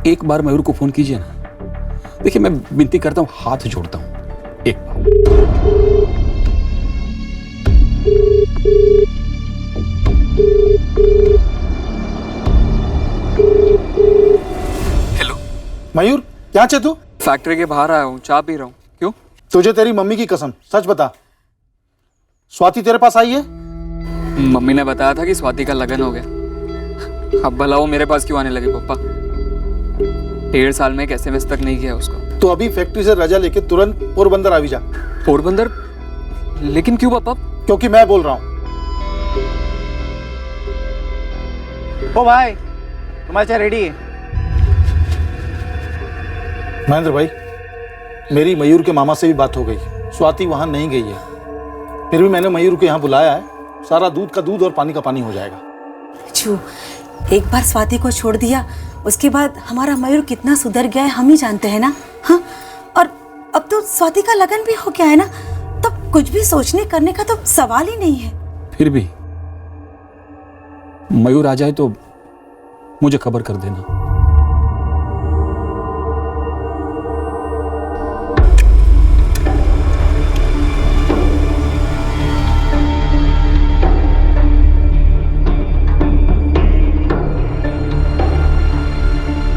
एक बार मयूर को फोन कीजिए ना। देखिए मैं विनती करता हूं, हाथ जोड़ता हूं, एक बार। हेलो मयूर, क्या छे तू? फैक्ट्री के बाहर आया हूँ, चाय पी रहा हूँ। क्यों? तुझे तेरी मम्मी की कसम, सच बता, स्वाति तेरे पास आई है? मम्मी ने बताया था कि स्वाति का लगन हो गया। अब भला वो मेरे पास क्यों आने लगी पापा? 1.5 साल में कैसे मिस तक नहीं किया उसको। तो अभी फैक्ट्री से रजा लेके तुरंत पोरबंदर आ जा। पोरबंदर? लेकिन क्यों पापा? क्योंकि मैं बोल रहा हूँ। ओ भाई, तुम्हारी चाय रेडी है। महेंद्र भाई, मेरी मयूर के मामा से भी बात हो गई। स्वाति वहां नहीं गई है। फिर भी मैंने मयूर को यहाँ बुलाया है। सारा दूध का दूध और पानी का पानी हो जाएगा। छू, एक बार स्वाति को छोड़ दिया, उसके बाद हमारा मयूर कितना सुधर गया है हम ही जानते हैं ना। हाँ, और अब तो स्वाति का लगन भी हो गया है ना, तब कुछ भी सोचने करने का तो सवाल ही नहीं है। फिर भी मयूर आ जाए तो मुझे खबर कर देना।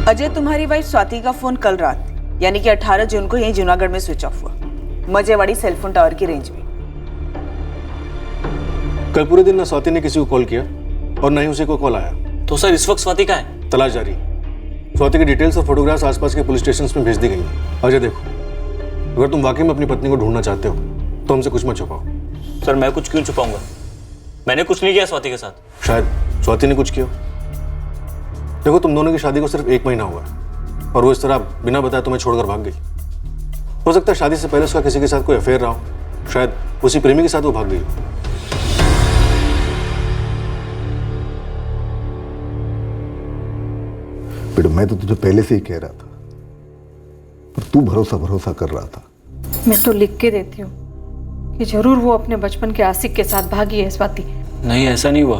अजय, तुम्हारी वाइफ स्वाति का फोन कल रात यानी कि 18 जून को यहीं जूनागढ़ में स्विच ऑफ हुआ, मजेवाड़ी सेलफोन टावर की रेंज में। कल पूरे दिन ना स्वाति ने किसी को कॉल किया और ना ही उसे कोई कॉल आया। तो सर इस वक्त स्वाति कहाँ है? तलाश जारी। स्वाति के डिटेल्स और फोटोग्राफ्स आसपास के पुलिस स्टेशन में भेज दी गई हैं। अजय देखो, अगर तुम वाकई में अपनी पत्नी को ढूंढना चाहते हो तो हमसे कुछ मत छुपाओ। सर मैं कुछ क्यों छुपाऊंगा? मैंने कुछ नहीं किया स्वाति के साथ। शायद स्वाति ने कुछ किया। देखो, तुम दोनों की शादी को सिर्फ 1 महीना हुआ है और वो इस तरह बिना बताए तुम्हें छोड़कर भाग गई। हो सकता है शादी से पहले उसका किसी के साथ कोई अफेयर रहा हो। शायद उसी प्रेमी के साथ वो भाग गई। बेटा, मैं तो तुझे पहले से ही कह रहा था पर तू भरोसा भरोसा कर रहा था। मैं तो लिख के देती हूँ कि जरूर वो अपने बचपन के आशिक के साथ भागी है स्वाति। नहीं, ऐसा नहीं हुआ।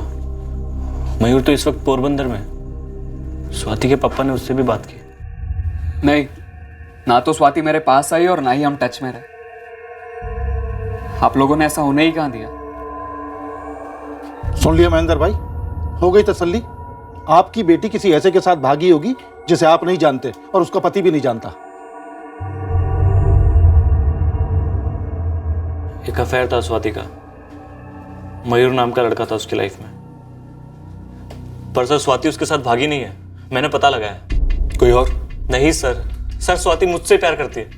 मयूर तो इस वक्त पोरबंदर में है। स्वाति के पापा ने उससे भी बात की। नहीं, ना तो स्वाति मेरे पास आई और ना ही हम टच में रहे। आप लोगों ने ऐसा होने ही कहाँ दिया। सुन लिया महेंद्र भाई, हो गई तसल्ली। आपकी बेटी किसी ऐसे के साथ भागी होगी जिसे आप नहीं जानते और उसका पति भी नहीं जानता। एक अफेयर था स्वाति का। मयूर नाम का लड़का था उसकी लाइफ में। पर सर, स्वाति उसके साथ भागी नहीं है, मैंने पता लगाया। कोई और? नहीं सर, स्वाति मुझसे प्यार करती है।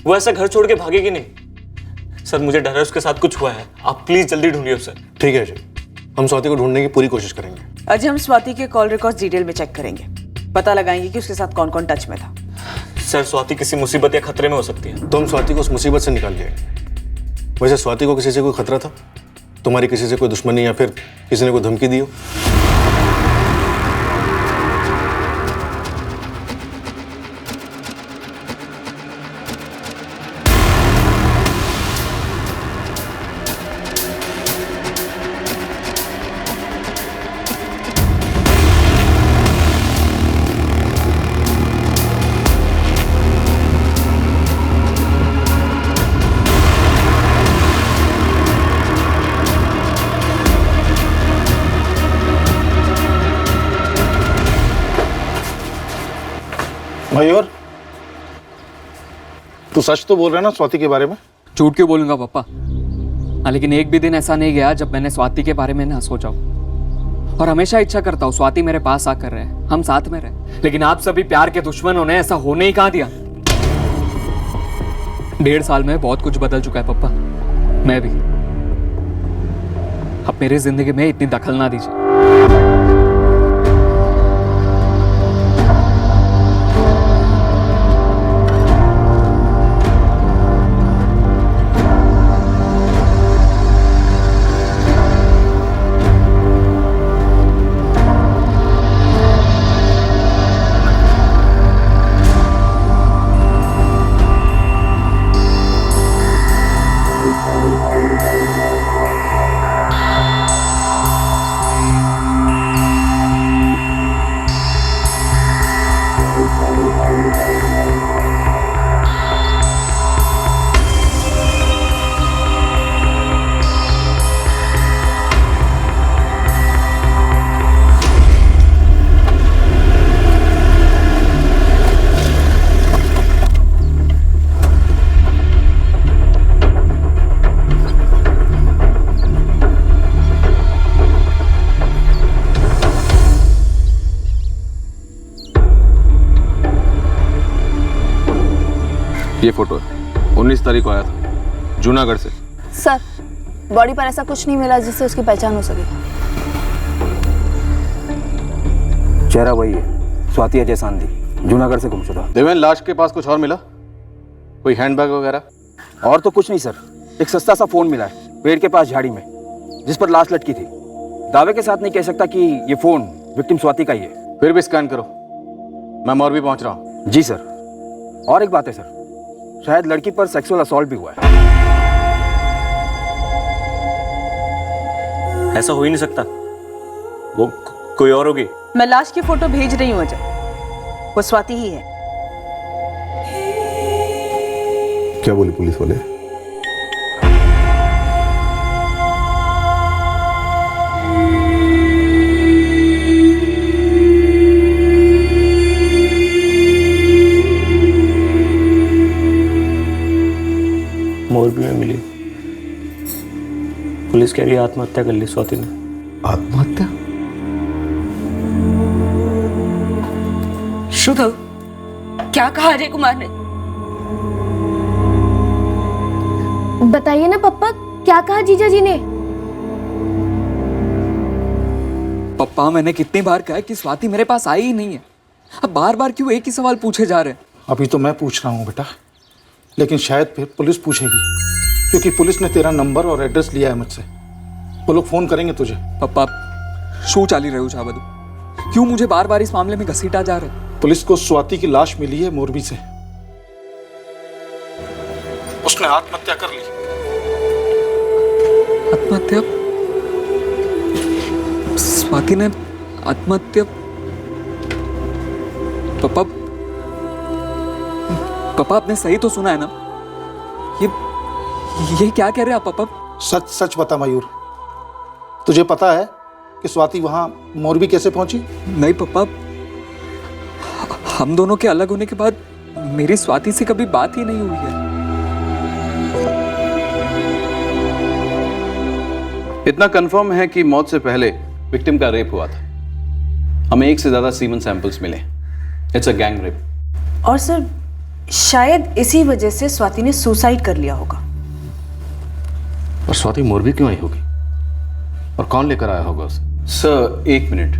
वो ऐसा घर छोड़ के भागेगी नहीं। सर, मुझे डर है उसके साथ कुछ हुआ है। आप प्लीज जल्दी ढूंढिए उसे। ठीक है अजय, हम स्वाति को ढूंढने की पूरी कोशिश करेंगे। अजय, हम स्वाति के कॉल रिकॉर्ड्स डिटेल में चेक करेंगे, पता लगाएंगे कि उसके साथ कौन कौन टच में था। सर, स्वाति किसी मुसीबत या खतरे में हो सकती है। तो हम स्वाति को उस मुसीबत से निकाल जाएंगे। वैसे स्वाति को किसी से कोई खतरा था? तुम्हारी किसी से कोई दुश्मनी या फिर किसी ने कोई धमकी दी हो? मयूर, तू सच तो बोल रहा है ना स्वाति के बारे में? झूठ क्यों बोलूंगा पापा? हाँ, लेकिन एक भी दिन ऐसा नहीं गया जब मैंने स्वाति के बारे में ना सोचा हूं। और हमेशा इच्छा करता हूँ स्वाति मेरे पास आकर रहे, हम साथ में रहे। लेकिन आप सभी प्यार के दुश्मनों ने ऐसा होने ही कहाँ दिया। 1.5 साल में बहुत कुछ बदल चुका है पापा, मैं भी। अब मेरी जिंदगी में इतनी दखल ना दीजिए। ये फोटो 19 तारीख को आया था जूनागढ़ से। सर, बॉडी पर ऐसा कुछ नहीं मिला जिससे उसकी पहचान हो सके। चेहरा वही है, स्वाति अजय सांधी, जूनागढ़ से गुमशुदा। देवेन, लाश के पास कुछ और मिला? कोई हैंडबैग वगैरह? और तो कुछ नहीं सर, एक सस्ता सा फोन मिला है पेड़ के पास झाड़ी में, जिस पर लाश लटकी थी। दावे के साथ नहीं कह सकता कि ये फोन विक्टिम स्वाति का ही है। फिर भी स्कैन करो, मैं मोरबी पहुंच रहा हूँ। जी सर। और एक बात है सर, शायद लड़की पर सेक्सुअल असॉल्ट भी हुआ है। ऐसा हो ही नहीं सकता, वो कोई और होगी। मैं लाश की फोटो भेज रही हूँ अजय, वो स्वाति ही है। क्या बोले पुलिस वाले? मोरबी में मिली। पुलिस कह रही है आत्महत्या कर ली स्वाति ने। आत्महत्या? शुभ, क्या कहा अजय कुमार ने? बताइए ना पप्पा, क्या कहा जीजा जी ने? पप्पा, मैंने कितनी बार कहा है कि स्वाति मेरे पास आई ही नहीं है। अब बार बार क्यों एक ही सवाल पूछे जा रहे हैं? अभी तो मैं पूछ रहा हूँ बेटा, लेकिन शायद फिर पुलिस पूछेगी, क्योंकि पुलिस ने तेरा नंबर और एड्रेस लिया है मुझसे। वो लोग फोन करेंगे तुझे। पप्पा, शू चाली रहे हो छाबदू? क्यों मुझे बार बार इस मामले में घसीटा जा रहे? पुलिस को स्वाति की लाश मिली है मोरबी से। उसने आत्महत्या कर ली। आत्महत्या? स्वाति ने आत्महत्या? पापा, पापा आपने सही तो सुना है ना? ये क्या कह रहे हैं आप पापा? सच सच बता मयूर, तुझे पता है कि स्वाति वहां मोरबी कैसे पहुंची? नहीं पापा, हम दोनों के अलग होने के बाद मेरी स्वाति से कभी बात ही नहीं हुई है। इतना कंफर्म है कि मौत से पहले विक्टिम का रेप हुआ था। हमें एक से ज्यादा सीमन सैंपल्स मिले। It's a gang rape. और सर शायद इसी वजह से स्वाति ने सुसाइड कर लिया होगा। और स्वाति मोरबी क्यों आई होगी और कौन लेकर आया होगा उसे? सर एक मिनट,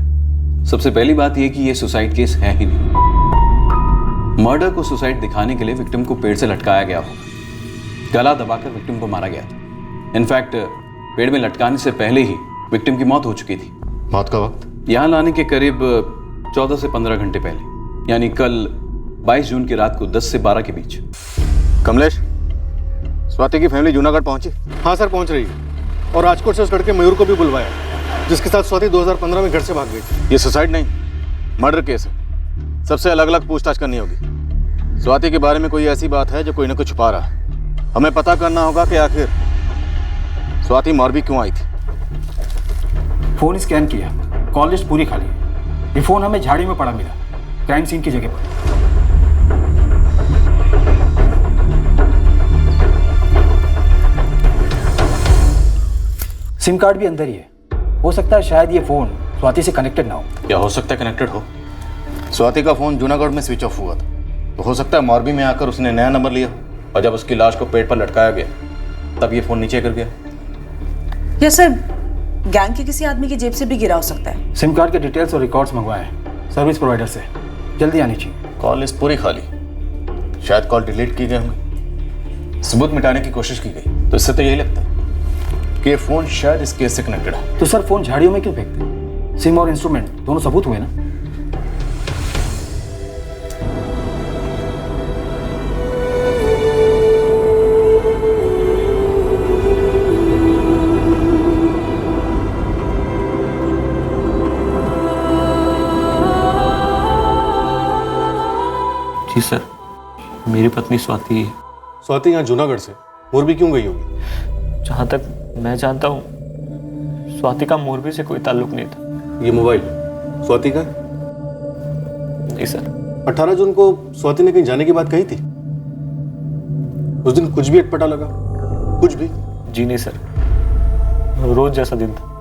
सबसे पहली बात यह कि यह सुसाइड केस है ही नहीं। मर्डर को सुसाइड दिखाने के लिए विक्टिम को पेड़ से लटकाया गया होगा। गला दबाकर विक्टिम को मारा गया था। इनफैक्ट पेड़ में लटकाने से पहले ही विक्टिम की मौत हो चुकी थी। मौत का वक्त? यहां लाने के करीब 14 से 15 घंटे पहले, यानी कल 22 जून की रात को 10 से 12 के बीच। कमलेश, स्वाति की फैमिली जूनागढ़ पहुंची? हाँ सर, पहुंच रही है। और राजकोट से उस लड़के मयूर को भी बुलवाया, जिसके साथ स्वाति 2015 में घर से भाग गई थी। ये सुसाइड नहीं, मर्डर केस है। सबसे अलग अलग पूछताछ करनी होगी। स्वाति के बारे में कोई ऐसी बात है जो कोई ना कोई छुपा रहा है। हमें पता करना होगा कि आखिर स्वाति मोरबी क्यों आई थी। फोन स्कैन किया, कॉल लिस्ट पूरी खाली है। ये फोन हमें झाड़ी में पड़ा मिला, क्राइम सीन की जगह पर। सिम कार्ड भी अंदर ही है। हो सकता है शायद ये फोन स्वाति से कनेक्टेड ना हो। क्या हो सकता है कनेक्टेड हो? स्वाति का फोन जूनागढ़ में स्विच ऑफ हुआ था, तो हो सकता है मोरबी में आकर उसने नया नंबर लिया और जब उसकी लाश को पेड़ पर लटकाया गया तब ये फोन नीचे गिर गया। या सर गैंग के किसी आदमी की जेब से भी गिरा हो सकता है। सिम कार्ड के डिटेल्स और रिकॉर्ड्स मंगवाए हैं सर्विस प्रोवाइडर से, जल्दी आनी चाहिए। कॉल लिस्ट पूरी खाली, शायद कॉल डिलीट की गई होंगी, सबूत मिटाने की कोशिश की गई। तो इससे तो यही लगता है कि ये फोन शायद इस केस से कनेक्टेड है। तो सर फोन झाड़ियों में क्यों फेंकते हैं? सिम और इंस्ट्रूमेंट दोनों सबूत हुए ना। जी सर, मेरी पत्नी स्वाति है। स्वाति यहाँ जूनागढ़ से मोरबी क्यों गई होगी? जहाँ तक मैं जानता हूँ स्वाति का मोरबी से कोई ताल्लुक नहीं था। ये मोबाइल स्वाति का? नहीं सर। 18 जून को स्वाति ने कहीं जाने की बात कही थी? उस दिन कुछ भी अटपटा लगा? कुछ भी? जी नहीं सर, रोज जैसा दिन था।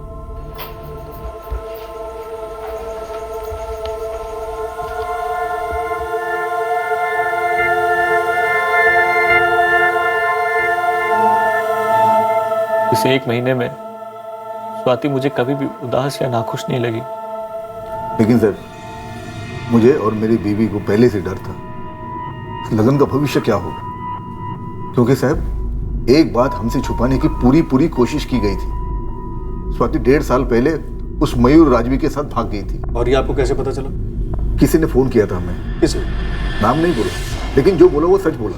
इस एक महीने में स्वाति मुझे कभी भी उदास या नाखुश नहीं लगी। लेकिन सर मुझे और मेरी बीवी को पहले से डर था लगन का भविष्य क्या होगा, क्योंकि साहब एक बात हमसे छुपाने की पूरी कोशिश की गई थी। स्वाति 1.5 साल पहले उस मयूर राजवी के साथ भाग गई थी। और ये आपको कैसे पता चला? किसी ने फोन किया था हमें। किसे? नाम नहीं बोला, लेकिन जो बोला वो सच बोला।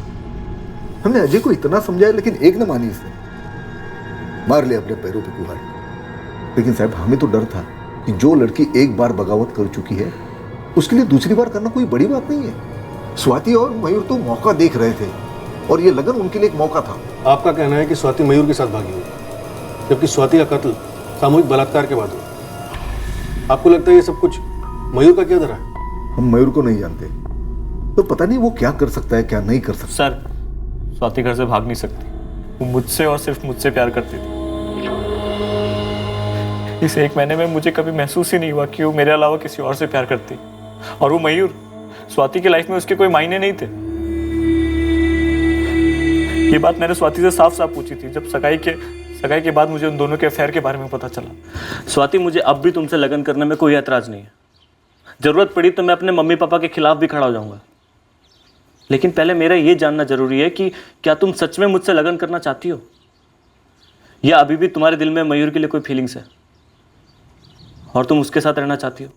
हमने अजय को इतना समझाया लेकिन एक न मानी इसने, मार लिया अपने पैरों पे कुल्हाड़ी। लेकिन साहब हमें तो डर था कि जो लड़की एक बार बगावत कर चुकी है उसके लिए दूसरी बार करना कोई बड़ी बात नहीं है। स्वाति और मयूर तो मौका देख रहे थे और ये लगन उनके लिए एक मौका था। आपका कहना है कि स्वाति मयूर के साथ भागी हुई, जबकि स्वाति का कत्ल सामूहिक बलात्कार के बाद हुआ। आपको लगता है ये सब कुछ मयूर का क्या धरा है? हम मयूर को नहीं जानते, तो पता नहीं वो क्या कर सकता है क्या नहीं कर सकता। सर, स्वाति घर से भाग नहीं सकती। वो मुझसे और सिर्फ मुझसे प्यार करती थी। इस एक महीने में मुझे कभी महसूस ही नहीं हुआ कि वो मेरे अलावा किसी और से प्यार करती। और वो मयूर, स्वाति की लाइफ में उसके कोई मायने नहीं थे। ये बात मैंने स्वाति से साफ साफ पूछी थी जब सगाई के बाद मुझे उन दोनों के अफेयर के बारे में पता चला। स्वाति, मुझे अब भी तुमसे लगन करने में कोई ऐतराज नहीं है। जरूरत पड़ी तो मैं अपने मम्मी पापा के खिलाफ भी खड़ा हो जाऊंगा। लेकिन पहले मेरा ये जानना जरूरी है कि क्या तुम सच में मुझसे लगन करना चाहती हो, या अभी भी तुम्हारे दिल में मयूर के लिए कोई फीलिंग्स है और तुम उसके साथ रहना चाहती हो?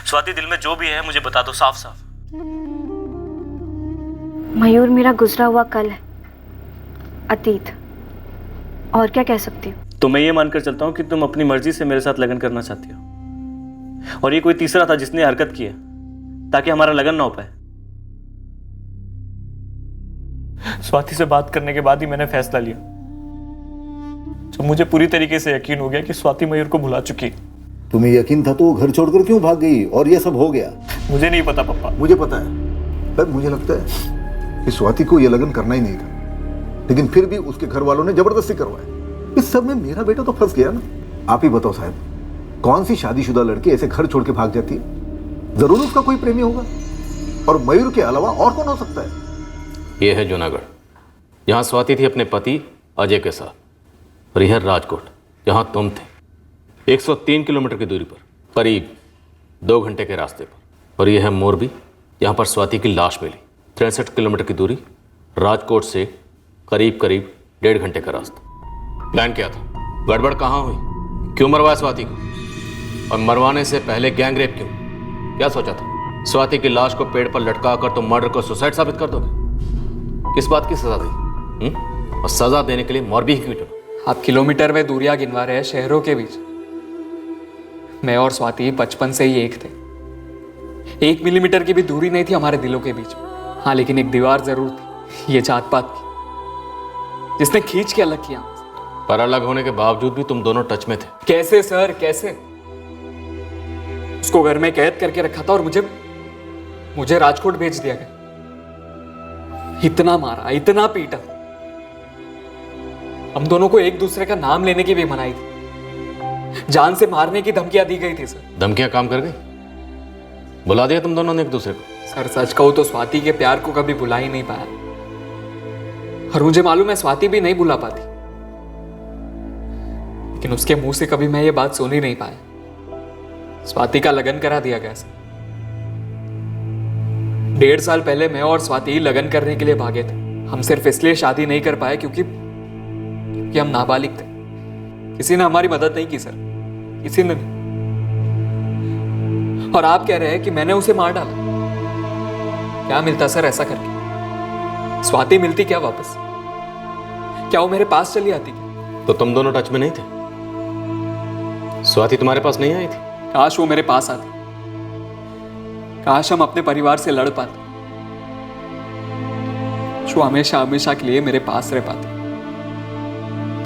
स्वाति, दिल में जो भी है मुझे बता दो साफ साफ। मयूर मेरा गुजरा हुआ कल है अतीत, और क्या कह सकती हूँ। तो मैं ये मानकर चलता हूँ कि तुम अपनी मर्जी से मेरे साथ लगन करना चाहती हो, और ये कोई तीसरा था जिसने हरकत की है ताकि हमारा लगन ना हो पाए। स्वाति से बात करने के बाद ही मैंने फैसला लिया, जब मुझे पूरी तरीके से यकीन हो गया कि स्वाति मयूर को भुला चुकी। तुम्हें यकीन था तो वो घर छोड़कर क्यों भाग गई और ये सब हो गया? मुझे नहीं पता पापा। मुझे पता है। पर मुझे लगता है कि स्वाति को ये लगन करना ही नहीं था, लेकिन फिर भी उसके घर वालों ने जबरदस्ती करवाया। इस सब में मेरा बेटा तो फंस गया ना। आप ही बताओ साहब, कौन सी शादीशुदा लड़की ऐसे घर छोड़ के भाग जाती है? जरूर उसका कोई प्रेमी होगा, और मयूर के अलावा और कौन हो सकता है? ये है जूनागढ़, यहाँ स्वाति थी अपने पति अजय के साथ, और यह राजकोट, जहाँ तुम थे 103 किलोमीटर की दूरी पर, करीब 2 घंटे के रास्ते पर। और यह है मोरबी, यहाँ पर स्वाति की लाश मिली, 63 किलोमीटर की दूरी, राजकोट से करीब 1.5 घंटे का रास्ता। प्लान क्या था? गड़बड़ कहाँ हुई? क्यों मरवाया स्वाति को? और मरवाने से पहले गैंग रेप क्यों? क्या सोचा था? स्वाति की लाश को पेड़ पर लटका कर तुम मर्डर को सुसाइड साबित कर दोगे? किस बात की सजा दी? और सजा देने के लिए मोरबी ही क्यों चुना? आप किलोमीटर में दूरियां गिनवा रहे हैं शहरों के बीच। मैं और स्वाति बचपन से ही एक थे। 1 मिलीमीटर की भी दूरी नहीं थी हमारे दिलों के बीच। हाँ, लेकिन एक दीवार जरूर थी, ये जात पात की, जिसने खींच के अलग किया। पर अलग होने के बावजूद भी तुम दोनों टच में थे। कैसे सर, कैसे? उसको घर में कैद करके रखा था और मुझे राजकोट भेज दिया गया। इतना मारा, इतना पीटा, हम दोनों को एक दूसरे का नाम लेने की भी मनाई थी। जान से मारने की धमकियां दी गई थी सर। धमकियां काम कर गई? बुला दिया तुम दोनों ने एक दूसरे को? सर सच कहूं तो स्वाति के प्यार को कभी भुला ही नहीं पाया, और मुझे मालूम है स्वाति भी नहीं भुला पाती, लेकिन उसके मुंह से कभी मैं ये बात सुन ही नहीं पाया। स्वाति का लगन करा दिया गया सर। 1.5 साल पहले मैं और स्वाति लगन करने के लिए भागे थे। हम सिर्फ इसलिए शादी नहीं कर पाए क्योंकि हम नाबालिग थे। किसी ने हमारी मदद नहीं की सर, किसी ने नहीं। और आप कह रहे हैं कि मैंने उसे मार डाला। क्या मिलता सर ऐसा करके? स्वाति मिलती क्या वापस? क्या वो मेरे पास चली आती? तो तुम दोनों टच में नहीं थे? स्वाति तुम्हारे पास नहीं आई थी? काश वो मेरे पास आती, काश हम अपने परिवार से लड़ पाते, जो हमेशा हमेशा के लिए मेरे पास रह पाते।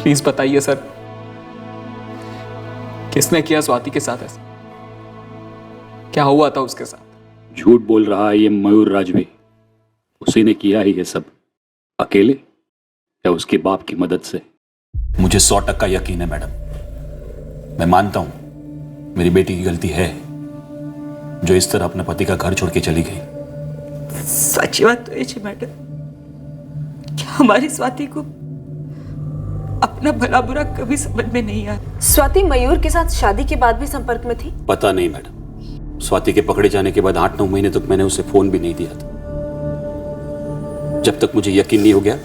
प्लीज बताइए सर, किसने किया स्वाति के साथ ऐसा? क्या हुआ था उसके साथ? झूठ बोल रहा है ये मयूर राजवी। उसी ने किया है ये सब, अकेले या उसके बाप की मदद से। मुझे 100% यकीन है मैडम। मैं मानता हूं मेरी बेटी की गलती है, जो इस तरह अपने पति का घर छोड़ के चली गई। सच्ची बात तो ये है मैडम, क्या हमारी स्वाति को अपना भला बुरा कभी समझ में नहीं आया। स्वाति मयूर के साथ शादी के बाद भी संपर्क में थी? पता नहीं मैडम, स्वाति के पकड़े जाने के बाद 8-9 महीने तक मैंने उसे फोन भी नहीं दिया था, जब तक मुझे यकीन नहीं हो गया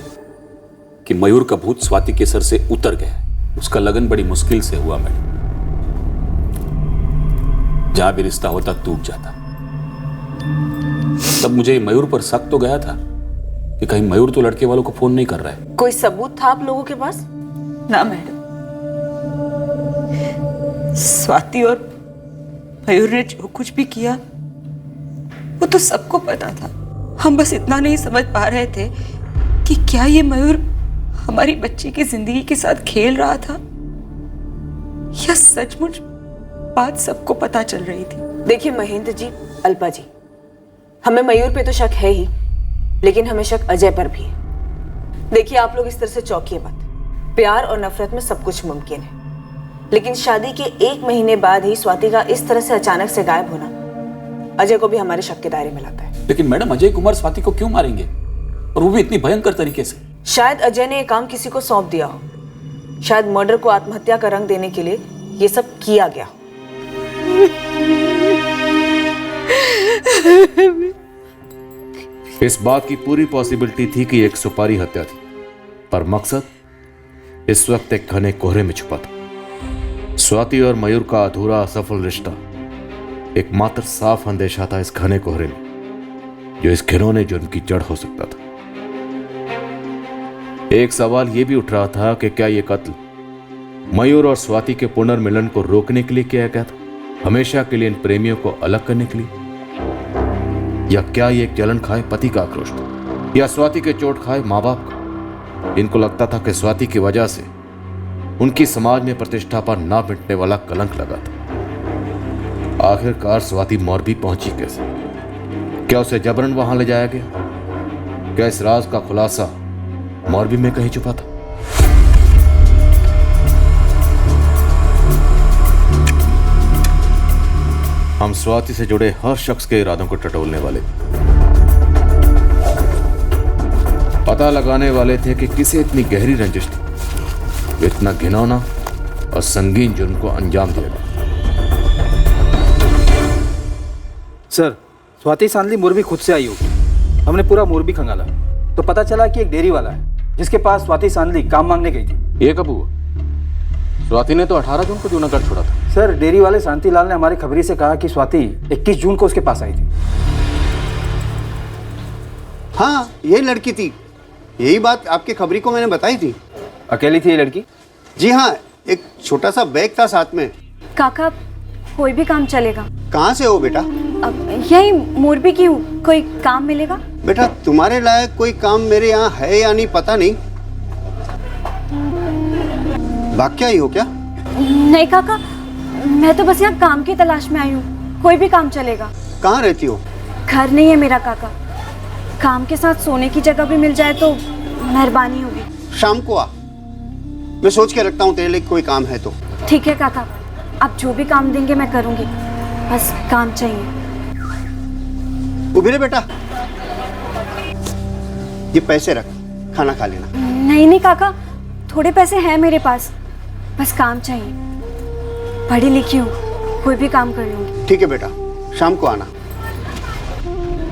कि मयूर का भूत स्वाति के सर से उतर गया। उसका लगन बड़ी मुश्किल से हुआ मैडम। जहां भी रिश्ता होता टूट जाता। तब मुझे मयूर पर शक तो गया था कि कहीं मयूर तो लड़के वालों को फोन नहीं कर रहा है। कोई सबूत था आप लोगों के पास? ना मैडम, स्वाति और मयूर ने जो कुछ भी किया वो तो सबको पता था। हम बस इतना नहीं समझ पा रहे थे कि क्या ये मयूर हमारी बच्ची की जिंदगी के साथ खेल रहा था या सचमुच बात सबको पता चल रही थी। देखिए महेंद्र जी, अल्पा जी, हमें मयूर पे तो शक है ही, लेकिन हमें शक अजय पर भी है। देखिए आप लोग इस तरह से चौंकिए मत। प्यार और नफरत में सब कुछ मुमकिन है, लेकिन शादी के 1 महीने बाद ही स्वाति का इस तरह से अचानक से गायब होना अजय को भी हमारे शक के दायरे में लाता है। लेकिन मैडम, अजय कुमार स्वाति को क्यों मारेंगे, और वो भी इतनी भयंकर तरीके से? शायद अजय ने ये काम किसी को सौंप दिया हो। शायद मर्डर को आत्महत्या का रंग देने के लिए ये सब किया गया। इस बात की पूरी पॉसिबिलिटी थी कि एक सुपारी हत्या थी, पर मकसद इस वक्त एक घने कोहरे में छुपा था। स्वाति और मयूर का अधूरा असफल रिश्ता, एकमात्र साफ अंदेशा था इस घने कोहरे में, जो इस घिनौने जुर्म की जड़ हो सकता था। एक सवाल यह भी उठ रहा था कि क्या यह कत्ल मयूर और स्वाति के पुनर्मिलन को रोकने के लिए किया गया था, हमेशा के लिए इन प्रेमियों को अलग करने के लिए, या क्या ये एक जलन खाए पति का आक्रोश था, या स्वाति के चोट खाए मां बाप का। इनको लगता था कि स्वाति की वजह से उनकी समाज में प्रतिष्ठा पर ना मिटने वाला कलंक लगा था। आखिरकार स्वाति मोरबी पहुंची कैसे? क्या उसे जबरन वहां ले जाया गया? क्या इस राज का खुलासा मोरबी में कहीं छुपा था? हम स्वाति से जुड़े हर शख्स के इरादों को टटोलने वाले, पता लगाने वाले थे कि किसे इतनी गहरी रंजिश थी, इतना घिनौना और संगीन जुर्म को अंजाम दिया गया। सर, स्वाति सांदली मोरबी खुद से आई होगी। हमने पूरा मोरबी खंगाला तो पता चला कि एक डेयरी वाला है जिसके पास स्वाति सांदली काम मांगने गई थी। ये कब हुआ? स्वाति ने तो 18 जून को जूनागढ़ छोड़ा था। सर, डेयरी वाले शांतिलाल ने हमारी खबरी से कहा कि स्वाति 21 जून को उसके पास आई थी। हाँ, यही लड़की थी। यही बात आपके खबरी को मैंने बताई थी। अकेली थी ये लड़की? जी हाँ, एक छोटा सा बैग था साथ में। काका, कोई भी काम चलेगा। कहाँ से हो बेटा? अब यही मोरबी की हूँ, कोई काम मिलेगा? बेटा, तुम्हारे लायक कोई काम मेरे यहाँ है या नहीं पता नहीं। वाक्या ही हो क्या? नहीं काका, मैं तो बस यहाँ काम की तलाश में आई हूँ, कोई भी काम चलेगा। कहाँ रहती हो? घर नहीं है मेरा काका, काम के साथ सोने की जगह भी मिल जाए तो मेहरबानी होगी। शाम को आ, मैं सोच के रखता हूँ तेरे लिए कोई काम है तो। ठीक है काका, आप जो भी काम देंगे मैं करूँगी, बस काम चाहिए। उभी रहे बेटा, ये पैसे रख, खाना खा लेना। नहीं नहीं काका, थोड़े पैसे हैं मेरे पास, बस काम चाहिए। पढ़ी लिखी हूँ, कोई भी काम कर लूँगी। ठीक है बेटा, शाम को आना।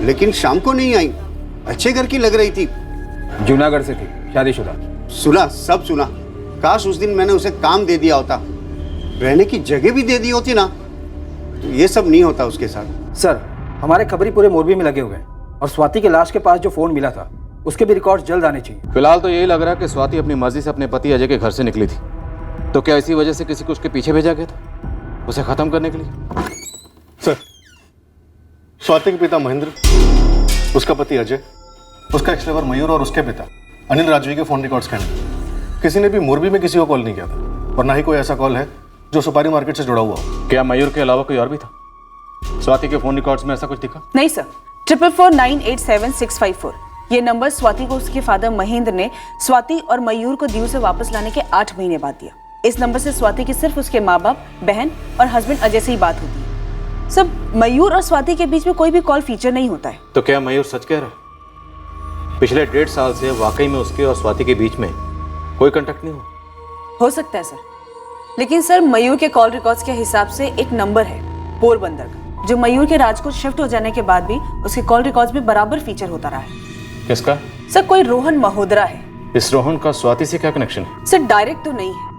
लेकिन शाम को नहीं आई, अच्छे घर की लग रही थी। जूनागढ़ से थी, शादीशुदा। सुना, सब सुना। काश उस दिन मैंने उसे काम दे दिया होता, रहने की जगह भी दे दी होती ना, तो ये सब नहीं होता उसके साथ। सर, हमारे खबरी पूरे मोरबी में लगे हुए हैं और स्वाति के लाश के पास जो फोन मिला था उसके भी रिकॉर्ड जल्द आने चाहिए। फिलहाल तो यही लग रहा है कि स्वाति अपनी मर्जी से अपने पति अजय के घर से निकली थी। तो क्या इसी वजह से किसी को उसके पीछे भेजा गया था, उसे खत्म करने के लिए? सर, स्वाति के पिता महेंद्र, उसका पति अजय, उसका एक्स-लेवर मयूर और उसके पिता अनिल राजवी के फोन रिकॉर्ड स्कैन। किसी ने भी मोरबी में किसी को कॉल नहीं किया था और ना ही कोई ऐसा कॉल है जो सुपारी मार्केट से जुड़ा हुआ हो। क्या मयूर के अलावा कोई और भी था? स्वाति के फोन रिकॉर्ड्स में ऐसा कुछ दिखा? नहीं सर। 444987 ये नंबर स्वाति को उसके फादर महेंद्र ने स्वाति और मयूर को दीव से वापस लाने के 8 महीने बाद दिया। इस नंबर से स्वाति की सिर्फ उसके माँ बाप, बहन और हस्बैंड अजय से ही बात होती है। सब मयूर और स्वाति के बीच में कोई भी कॉल फीचर नहीं होता है। तो क्या मयूर सच कह रहा है? पिछले 1.5 साल से वाकई में उसके और स्वाति के बीच में कोई कांटेक्ट नहीं हुआ? हो सकता है सर, लेकिन सर मयूर के कॉल रिकॉर्ड्स के हिसाब से एक नंबर है पोरबंदर का, जो मयूर के राजकोट शिफ्ट हो जाने के बाद भी उसके कॉल रिकॉर्ड्स में बराबर फीचर होता रहा है। किसका? सर, कोई रोहन महोदरा है। इस रोहन का स्वाति से क्या कनेक्शन है? सर, डायरेक्ट तो नहीं है,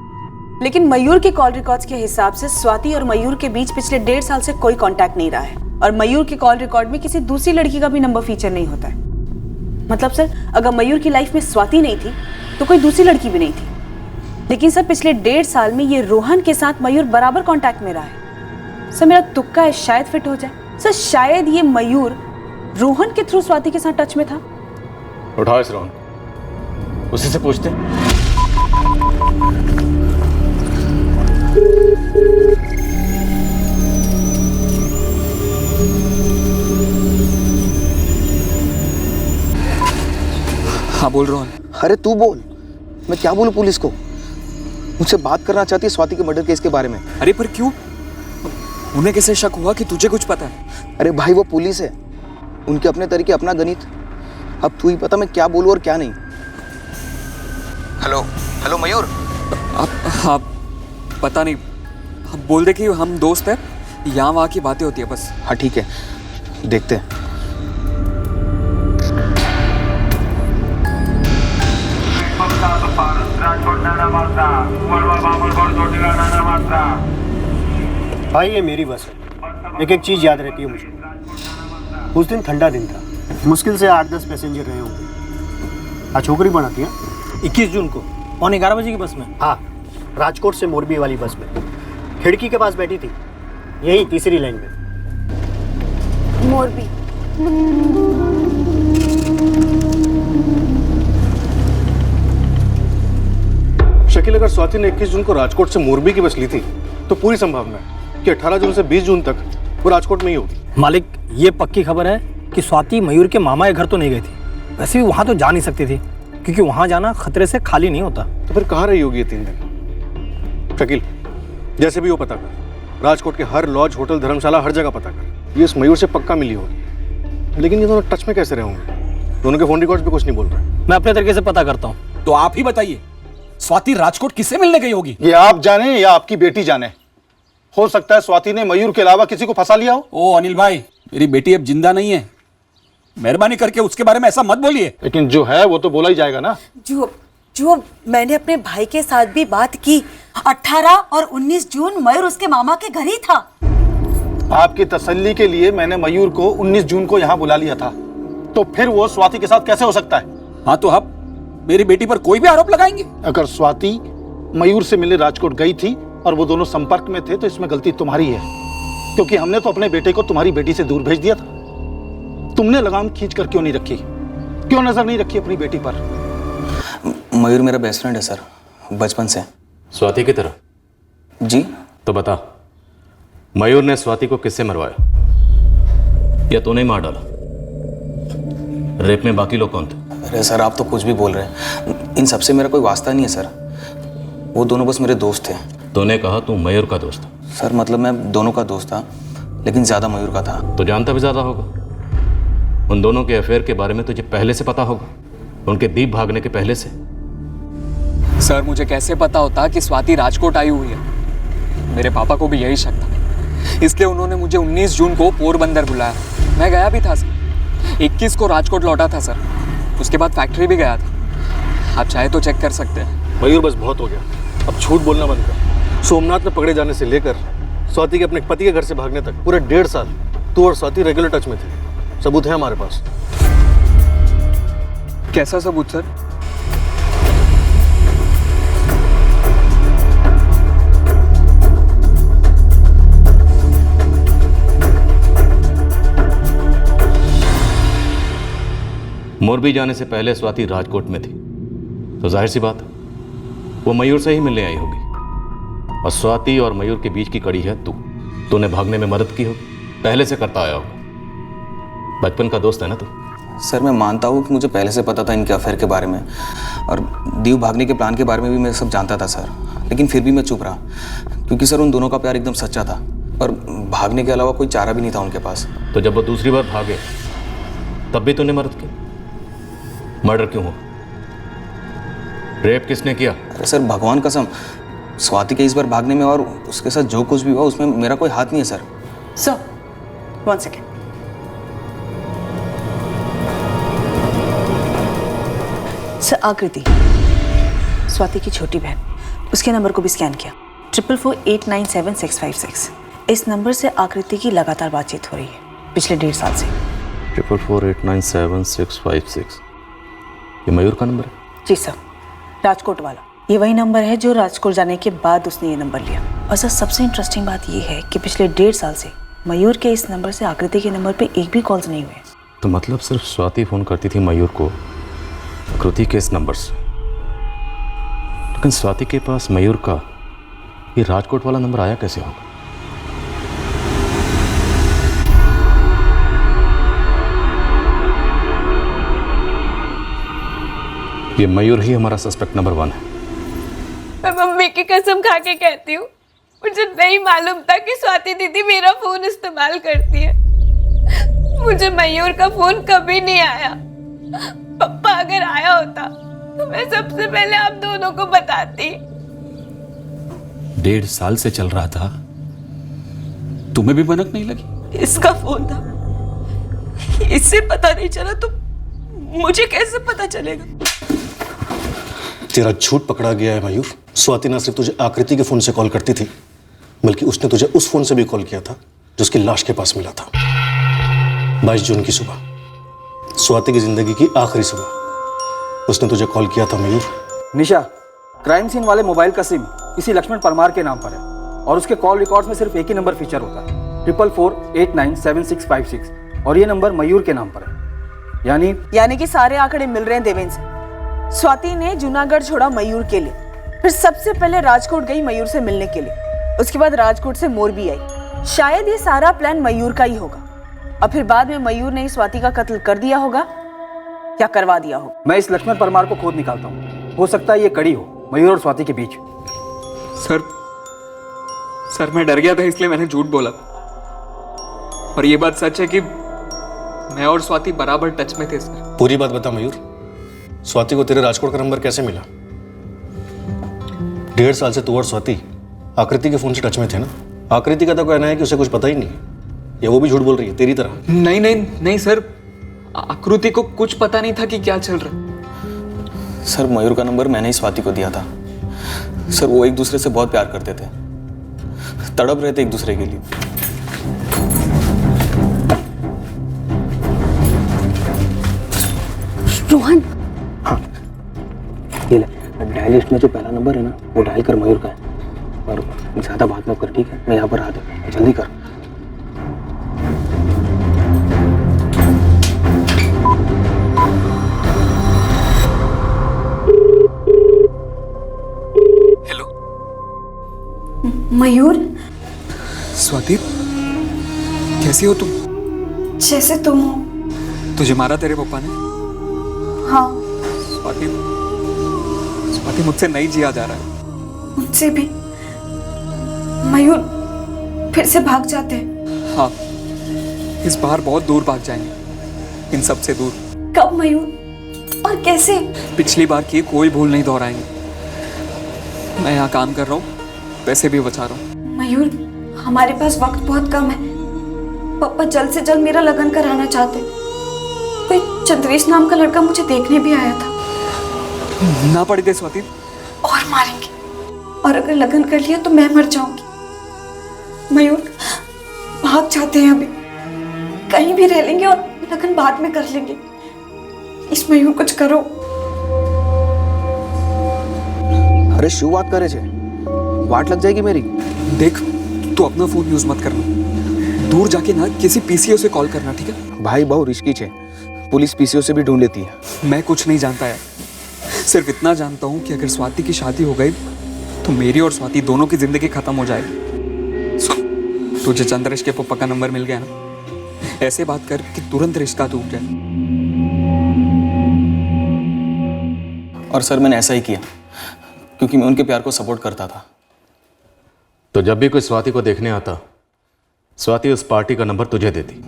लेकिन मयूर के कॉल रिकॉर्ड्स के हिसाब से स्वाति और मयूर के बीच पिछले 1.5 साल से कोई कांटेक्ट नहीं रहा है और मयूर के कॉल रिकॉर्ड में किसी दूसरी लड़की का भी नंबर फीचर नहीं होता है। मतलब सर, अगर मयूर की लाइफ में स्वाति नहीं थी तो कोई दूसरी लड़की भी नहीं थी, लेकिन सर पिछले 1.5 साल में ये रोहन के साथ मयूर बराबर कांटेक्ट में रहा है। सर, मेरा तुक्का है शायद फिट हो जाए। सर, शायद ये मयूर रोहन के थ्रू स्वाति के साथ टच में था। उठाओ इस रोहन, उसी से पूछते हैं। हाँ बोल रोहन। अरे तू बोल, मैं क्या बोलूं पुलिस को? मुझसे बात करना चाहती है स्वाति के मर्डर केस के बारे में। अरे पर क्यों? उन्हें कैसे शक हुआ कि तुझे कुछ पता है? अरे भाई, वो पुलिस है, उनके अपने तरीके, अपना गणित। अब तू ही पता मैं क्या बोलूं और क्या नहीं। हेलो हेलो मयूर। हाँ, पता नहीं, बोल दे कि हम दोस्त हैं, यहाँ वहाँ की बातें होती है बस। हाँ ठीक है, देखते हैं। भाई, ये मेरी बस है। एक चीज़ याद रहती है मुझे। उस दिन ठंडा दिन था, मुश्किल से 8-10 पैसेंजर रहे होंगे। छोकरी बनाती है, 21 जून को पौने 11 बजे की बस में? हाँ, राजकोट से मोरबी वाली बस में। खिड़की के पास बैठी थी, यही तीसरी लाइन में। मोरबी। शकील, अगर स्वाति ने 21 जून को राजकोट से मोरबी की बस ली थी तो पूरी संभावना है कि 18 जून से 20 जून तक वो राजकोट में ही होगी। मालिक, ये पक्की खबर है कि स्वाति मयूर के मामा के घर तो नहीं गई थी। वैसे भी वहां तो जा नहीं सकती थी, क्योंकि वहां जाना खतरे से खाली नहीं होता। तो फिर कहाँ रही होगी ये 3 दिन? शकील, जैसे भी वो पता कर, राजकोट के हर लॉज, होटल, धर्मशाला, हर जगह पता कर। ये इस मयूर से पक्का मिली होगी। लेकिन ये दोनों टच में कैसे रहे होंगे? दोनों के फोन रिकॉर्ड्स भी कुछ नहीं बोल रहे। मैं अपने तरीके से पता करता हूँ। तो आप ही बताइए, स्वाति राजकोट किससे मिलने गई होगी? ये आप जाने या आपकी बेटी जाने। हो सकता है स्वाति ने मयूर के अलावा किसी को फंसा लिया हो। ओ अनिल भाई, मेरी बेटी अब जिंदा नहीं है, मेहरबानी करके उसके बारे में ऐसा मत बोलिए। लेकिन जो है वो तो बोला ही जाएगा ना। जो मैंने अपने भाई के साथ भी बात की, 18 और 19 जून मयूर उसके मामा के घर ही था। आपकी तसल्ली के लिए मैंने मयूर को 19 जून को यहाँ बुला लिया था, तो फिर वो स्वाति के साथ कैसे हो सकता है? हाँ, तो आप मेरी बेटी पर कोई भी आरोप लगाएंगे? अगर स्वाति मयूर से मिलने राजकोट गई थी और वो दोनों संपर्क में थे तो इसमें गलती तुम्हारी है, क्योंकि हमने तो अपने बेटे को तुम्हारी बेटी से दूर भेज दिया था। तुमने लगाम खींच कर क्यों नहीं रखी? क्यों नजर नहीं रखी अपनी बेटी पर? मयूर मेरा बेस्ट फ्रेंड है सर, बचपन से। स्वाति की तरह? जी। तो बता, मयूर ने स्वाति को किससे मरवाया, या तूने मार डाला? रेप में बाकी लोग कौन थे? अरे सर, आप तो कुछ भी बोल रहे हैं। इन सबसे मेरा कोई वास्ता नहीं है सर। वो दोनों बस मेरे दोस्त थे। तूने कहा तू मयूर का दोस्त था। सर मतलब मैं दोनों का दोस्त था, लेकिन ज्यादा मयूर का था। तो जानता भी ज्यादा होगा। उन दोनों के अफेयर के बारे में तुझे पहले से पता होगा, उनके दीप भागने के पहले से। सर मुझे कैसे पता होता कि स्वाति राजकोट आई हुई है? मेरे पापा को भी यही शक था, इसलिए उन्होंने मुझे 19 जून को पोरबंदर बुलाया। मैं गया भी था सर। 21 को राजकोट लौटा था सर। उसके बाद फैक्ट्री भी गया था। आप चाहे तो चेक कर सकते हैं। मयूर, बस बहुत हो गया, अब झूठ बोलना बंद कर। सोमनाथ में पकड़े जाने से लेकर स्वाति के अपने पति के घर से भागने तक पूरे 1.5 साल तू और स्वाति रेगुलर टच में थे। सबूत है हमारे पास। कैसा सबूत सर? मोरबी जाने से पहले स्वाति राजकोट में थी, तो जाहिर सी बात वो मयूर से ही मिलने आई होगी। और स्वाति और मयूर के बीच की कड़ी है तू। तूने भागने में मदद की होगी, पहले से करता आया होगा। बचपन का दोस्त है ना तू। सर मैं मानता हूँ कि मुझे पहले से पता था इनके अफेयर के बारे में, और दीव भागने के प्लान के बारे में भी मैं सब जानता था सर। लेकिन फिर भी मैं चुप रहा, क्योंकि सर उन दोनों का प्यार एकदम सच्चा था, और भागने के अलावा कोई चारा भी नहीं था उनके पास। तो जब वो दूसरी बार भागे तब भी तूने मदद की? मर्डर क्यों हुआ? रेप किसने किया? अरे सर भगवान कसम, स्वाति के इस बार भागने में और उसके साथ जो कुछ भी हुआ उसमें मेरा कोई हाथ नहीं है सर। Sir, 1 second. सर, आकृति स्वाति की छोटी बहन, उसके नंबर को भी स्कैन किया। 4448976656। इस नंबर से आकृति की लगातार बातचीत हो रही है पिछले 1.5 साल से। 44489766। ये मयूर का नंबर है? जी सर, राजकोट वाला। ये वही नंबर है जो राजकोट जाने के बाद उसने ये नंबर लिया। और सर सबसे इंटरेस्टिंग बात ये है कि पिछले 1.5 साल से मयूर के इस नंबर से आकृति के नंबर पे एक भी कॉल्स नहीं हुए। तो मतलब सिर्फ स्वाति फोन करती थी मयूर को आकृति के इस नंबर से। लेकिन स्वाति के पास मयूर का ये राजकोट वाला नंबर आया कैसे होगा? ये मयूर ही हमारा सस्पेक्ट नंबर 1 है। मैं मम्मी की कसम खा के कहती हूँ, मुझे नहीं मालूम था कि स्वाति दीदी मेरा फोन इस्तेमाल करती है। मुझे मयूर का फोन कभी नहीं आया। पापा अगर आया होता तो मैं सबसे पहले आप दोनों को बताती। 1.5 साल से चल रहा था, तुम्हें भी भनक नहीं लगी? इसका फोन था, इससे पता नहीं चला तो मुझे कैसे पता चलेगा? तेरा झूठ पकड़ा गया है मयूर। स्वाति ना सिर्फ तुझे आकृति के फोन से कॉल करती थी, बल्कि उसने तुझे उस फोन से भी कॉल किया था जो उसकी लाश के पास मिला था। 22 जून की सुबह, स्वाति की जिंदगी की आखिरी सुबह, उसने तुझे कॉल किया था मयूर, निशा, क्राइम सीन वाले मोबाइल का सिम किसी लक्ष्मण परमार के नाम पर है और उसके कॉल रिकॉर्ड्स में सिर्फ एक ही नंबर फीचर होता है, 444897656, और ये नंबर मयूर के नाम पर है। यानी कि सारे आंकड़े मिल रहे हैं देवेंद्र से। स्वाति ने जूनागढ़ छोड़ा मयूर के लिए, फिर सबसे पहले राजकोट गई मयूर से मिलने के लिए, उसके बाद राजकोट से मोरबी आई। शायद ये सारा प्लान मयूर का ही होगा और फिर बाद में मयूर ने स्वाति का कत्ल कर दिया होगा या करवा दिया होगा। मैं इस लक्ष्मण परमार को खोद निकालता हूँ, हो सकता है ये कड़ी हो मयूर और स्वाति के बीच। सर मैं डर गया था इसलिए मैंने झूठ बोला, और ये बात सच है कि मैं और स्वाति बराबर टच में थे सर। पूरी बात बता मयूर, स्वाति को तेरे राजकोट का नंबर कैसे मिला? 1.5 साल से तू और स्वाति आकृति के फोन से टच में थे ना? आकृति का तो कहना है कि उसे कुछ पता ही नहीं, या वो भी झूठ बोल रही है तेरी तरह? नहीं सर, आकृति को कुछ पता नहीं था कि क्या चल रहा। सर मयूर का नंबर मैंने ही स्वाति को दिया था। सर वो एक दूसरे से बहुत प्यार करते थे, तड़प रहे थे एक दूसरे के लिए। रोहन, हाँ ये ले, डायल लिस्ट में जो पहला नंबर है ना वो डायल कर मयूर का है, और ज़्यादा बात मत कर, ठीक है? मैं यहाँ पर आ दे, जल्दी कर। हेलो मयूर, स्वाति कैसी हो तुम? जैसे तुम हो। तुझे मारा तेरे पापा ने? हाँ। स्वाति मुझसे नहीं जिया जा रहा है। मुझसे भी। मयूर फिर से भाग जाते हैं। हाँ, इस बार बहुत दूर भाग जाएंगे, इन सब से दूर। कब मयूर और कैसे? पिछली बार की कोई भूल नहीं दोहराएंगे। मैं यहाँ काम कर रहा हूँ, पैसे भी बचा रहा हूँ। मयूर हमारे पास वक्त बहुत कम है, पापा जल्द से जल्द मेरा लगन कराना चाहते। कोई चंद्रेश नाम का लड़का मुझे देखने भी आया था। ना पड़ी दे स्वाति। और मारेंगे, और अगर लगन कर लिया तो मैं मर जाऊंगी। मयूर भाग जाते हैं, अभी कहीं भी रह लेंगे और लगन बाद में कर लेंगे। इस मयूर कुछ करो। अरे शू बात करे छे, वाट लग जाएगी मेरी। देख तू अपना फोन यूज मत करना, दूर जाके ना किसी पीसीओ से कॉल करना, ठीक है? भाई बहुत रिस्की छे, पुलिस पीसीओ से भी ढूंढ लेती है। मैं कुछ नहीं जानता यार, सिर्फ इतना जानता हूँ कि अगर स्वाति की शादी हो गई तो मेरी और स्वाति दोनों की जिंदगी खत्म हो जाएगी। सुन, तुझे चंद्रेश के पप्पा का नंबर मिल गया ना, ऐसे बात कर कि तुरंत रिश्ता टूट जाए। और सर मैंने ऐसा ही किया क्योंकि मैं उनके प्यार को सपोर्ट करता था। तो जब भी कोई स्वाति को देखने आता, स्वाति उस पार्टी का नंबर तुझे देती?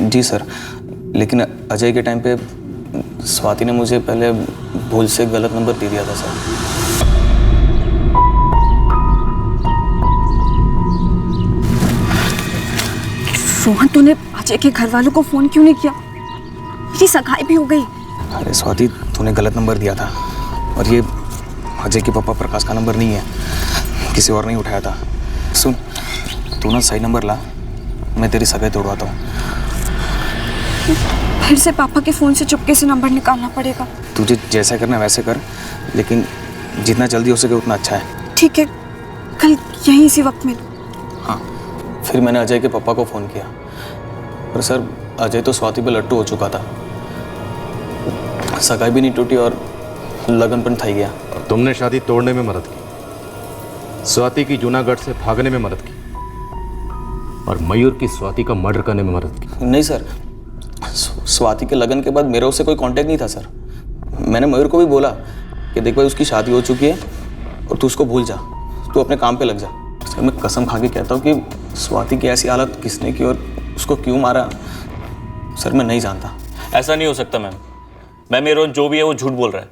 जी सर, लेकिन अजय के टाइम पे स्वाति ने मुझे पहले भूल से गलत नंबर दे दिया था सर। रोहन तूने अजय के घर वालों को फोन क्यों नहीं किया? मेरी सगाई भी हो गई। अरे स्वाति तूने गलत नंबर दिया था, और ये अजय के पापा प्रकाश का नंबर नहीं है, किसी और नहीं उठाया था। सुन तू ना सही नंबर ला, मैं तेरी सगाई तोड़वाता हूँ। फिर से पापा के फोन से चुपके से नंबर निकालना पड़ेगा। तुझे जैसा करना वैसे कर, लेकिन जितना जल्दी हो सके उतना अच्छा है। ठीक है, कल यहीं इसी वक्त मिल। हाँ, फिर मैंने अजय के पापा को फ़ोन किया, पर सर अजय तो स्वाति पे लट्टू हो चुका था, सगाई भी नहीं टूटी और लगन पण थई गया। तुमने शादी तोड़ने में मदद की, स्वाति की जूनागढ़ से भागने में मदद की, और मयूर की स्वाति का मर्डर करने में मदद की। नहीं सर, स्वाति के लगन के बाद मेरा उससे कोई कांटेक्ट नहीं था सर। मैंने मयूर को भी बोला कि देख भाई उसकी शादी हो चुकी है और तू उसको भूल जा, तू अपने काम पे लग जा। सर मैं कसम खा के कहता हूँ कि स्वाति की ऐसी हालत किसने की और उसको क्यों मारा, सर मैं नहीं जानता। ऐसा नहीं हो सकता मैम, मेरा जो भी है वो झूठ बोल रहा है।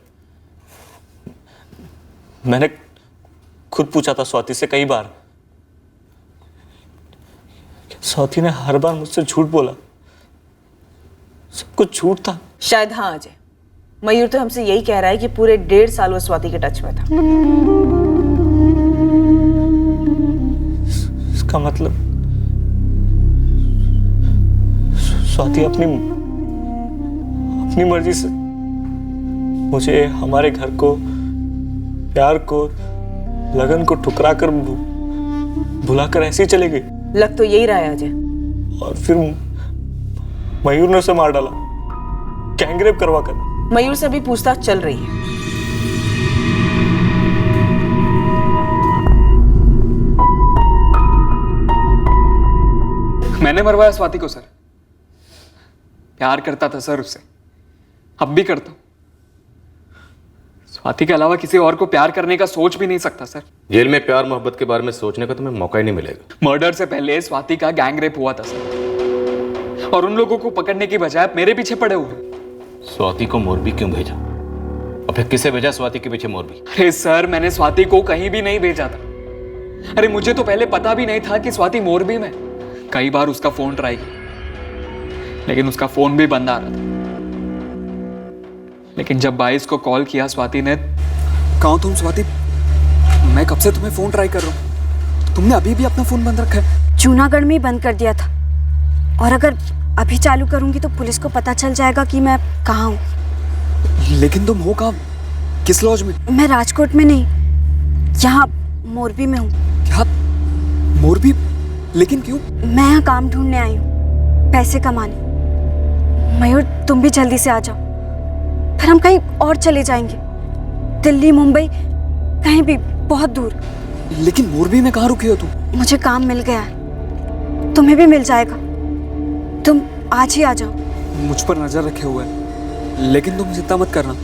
मैंने खुद पूछा था स्वाति से कई बार, स्वाति ने हर बार मुझसे झूठ बोला, सब कुछ झूठ था। शायद हाँ अजय, मयूर तो हमसे यही कह रहा है कि पूरे 1.5 साल वो स्वाति के टच में था। इसका मतलब स्वाति अपनी मर्जी से मुझे, हमारे घर को प्यार को, लगन को ठुकरा कर भुलाकर ऐसे ही चले गई। लग तो यही रहा है अजय। और फिर मयूर ने उसे मार डाला, गैंगरेप करवा कर। मयूर से अभी पूछताछ चल रही है। मैंने मरवाया स्वाति को सर। प्यार करता था सर उससे, अब भी करता हूं। स्वाति के अलावा किसी और को प्यार करने का सोच भी नहीं सकता सर। जेल में प्यार मोहब्बत के बारे में सोचने का तुम्हें मौका ही नहीं मिलेगा। मर्डर से पहले स्वाति का गैंग रेप हुआ था सर, और उन लोगों को पकड़ने की बजाय आप मेरे पीछे पड़े हुए। स्वाति को मोरबी क्यों भेजा? और फिर किसे भेजा स्वाति के पीछे मोरबी? अरे सर, मैंने स्वाति को कहीं भी नहीं भेजा था। अरे मुझे तो पहले पता भी नहीं था कि स्वाति मोरबी में। कई बार उसका फोन ट्राई किया, लेकिन उसका फोन भी बंद आ रहा था। लेकिन जब 22 को कॉल किया स्वाति ने, कहाँ तुम स्वाति? मैं कब से तुम्हें फोन ट्राई कर रहा हूँ, तुमने अभी भी अपना फोन बंद रखा है। जूनागढ़ में ही बंद कर दिया था, और अगर अभी चालू करूंगी तो पुलिस को पता चल जाएगा कि मैं कहाँ हूँ। लेकिन तुम हो कहाँ? किस लॉज में? मैं राजकोट में नहीं, यहाँ मोरबी में हूँ। क्या मोरबी? लेकिन क्यों? मैं यहाँ काम ढूंढने आई हूँ, पैसे कमाने। मयूर, तुम भी जल्दी से आ जाओ, फिर हम कहीं और चले जाएंगे, दिल्ली, मुंबई, कहीं भी, बहुत दूर। लेकिन मोरबी में कहाँ रुकी हो तुम? मुझे काम मिल गया है, तुम्हें भी मिल जाएगा। तुम आज ही आ जाओ। मुझ पर नजर रखे हुए है, लेकिन तुम चिंता मत करना,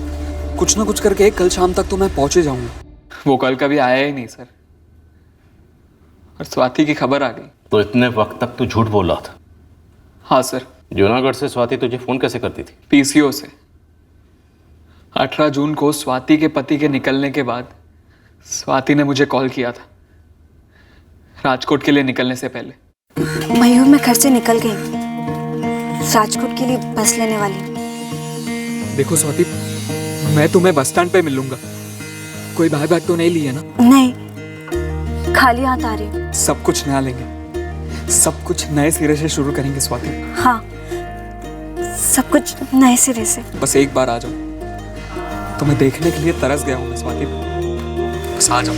कुछ ना कुछ करके कल शाम तक तो मैं पहुंच ही जाऊंगा। वो कल कभी आया ही नहीं सर, और स्वाति की खबर आ गई। तो इतने वक्त तक तू झूठ बोल रहा था? हाँ सर। जूनागढ़ से स्वाति तुझे फोन कैसे करती थी? पीसीओ से। 18 जून को स्वाति के पति के निकलने के बाद स्वाति ने मुझे कॉल किया था, राजकोट के लिए निकलने से पहले। मयूर, मैं घर से निकल गई, राजकोट के लिए बस लेने वाली। देखो स्वाति, मैं तुम्हें बस स्टैंड पे मिलूंगा। कोई बैग तो नहीं लिया ना? नहीं, खाली हाथ आ रही हूँ। सब कुछ नया लेंगे, सब कुछ नए सिरे से शुरू करेंगे स्वाति। हाँ, सब कुछ नए सिरे से। बस एक बार आ जाओ, तुम्हें देखने के लिए तरस गया हूँ मैं स्वाति, बस आ जाओ।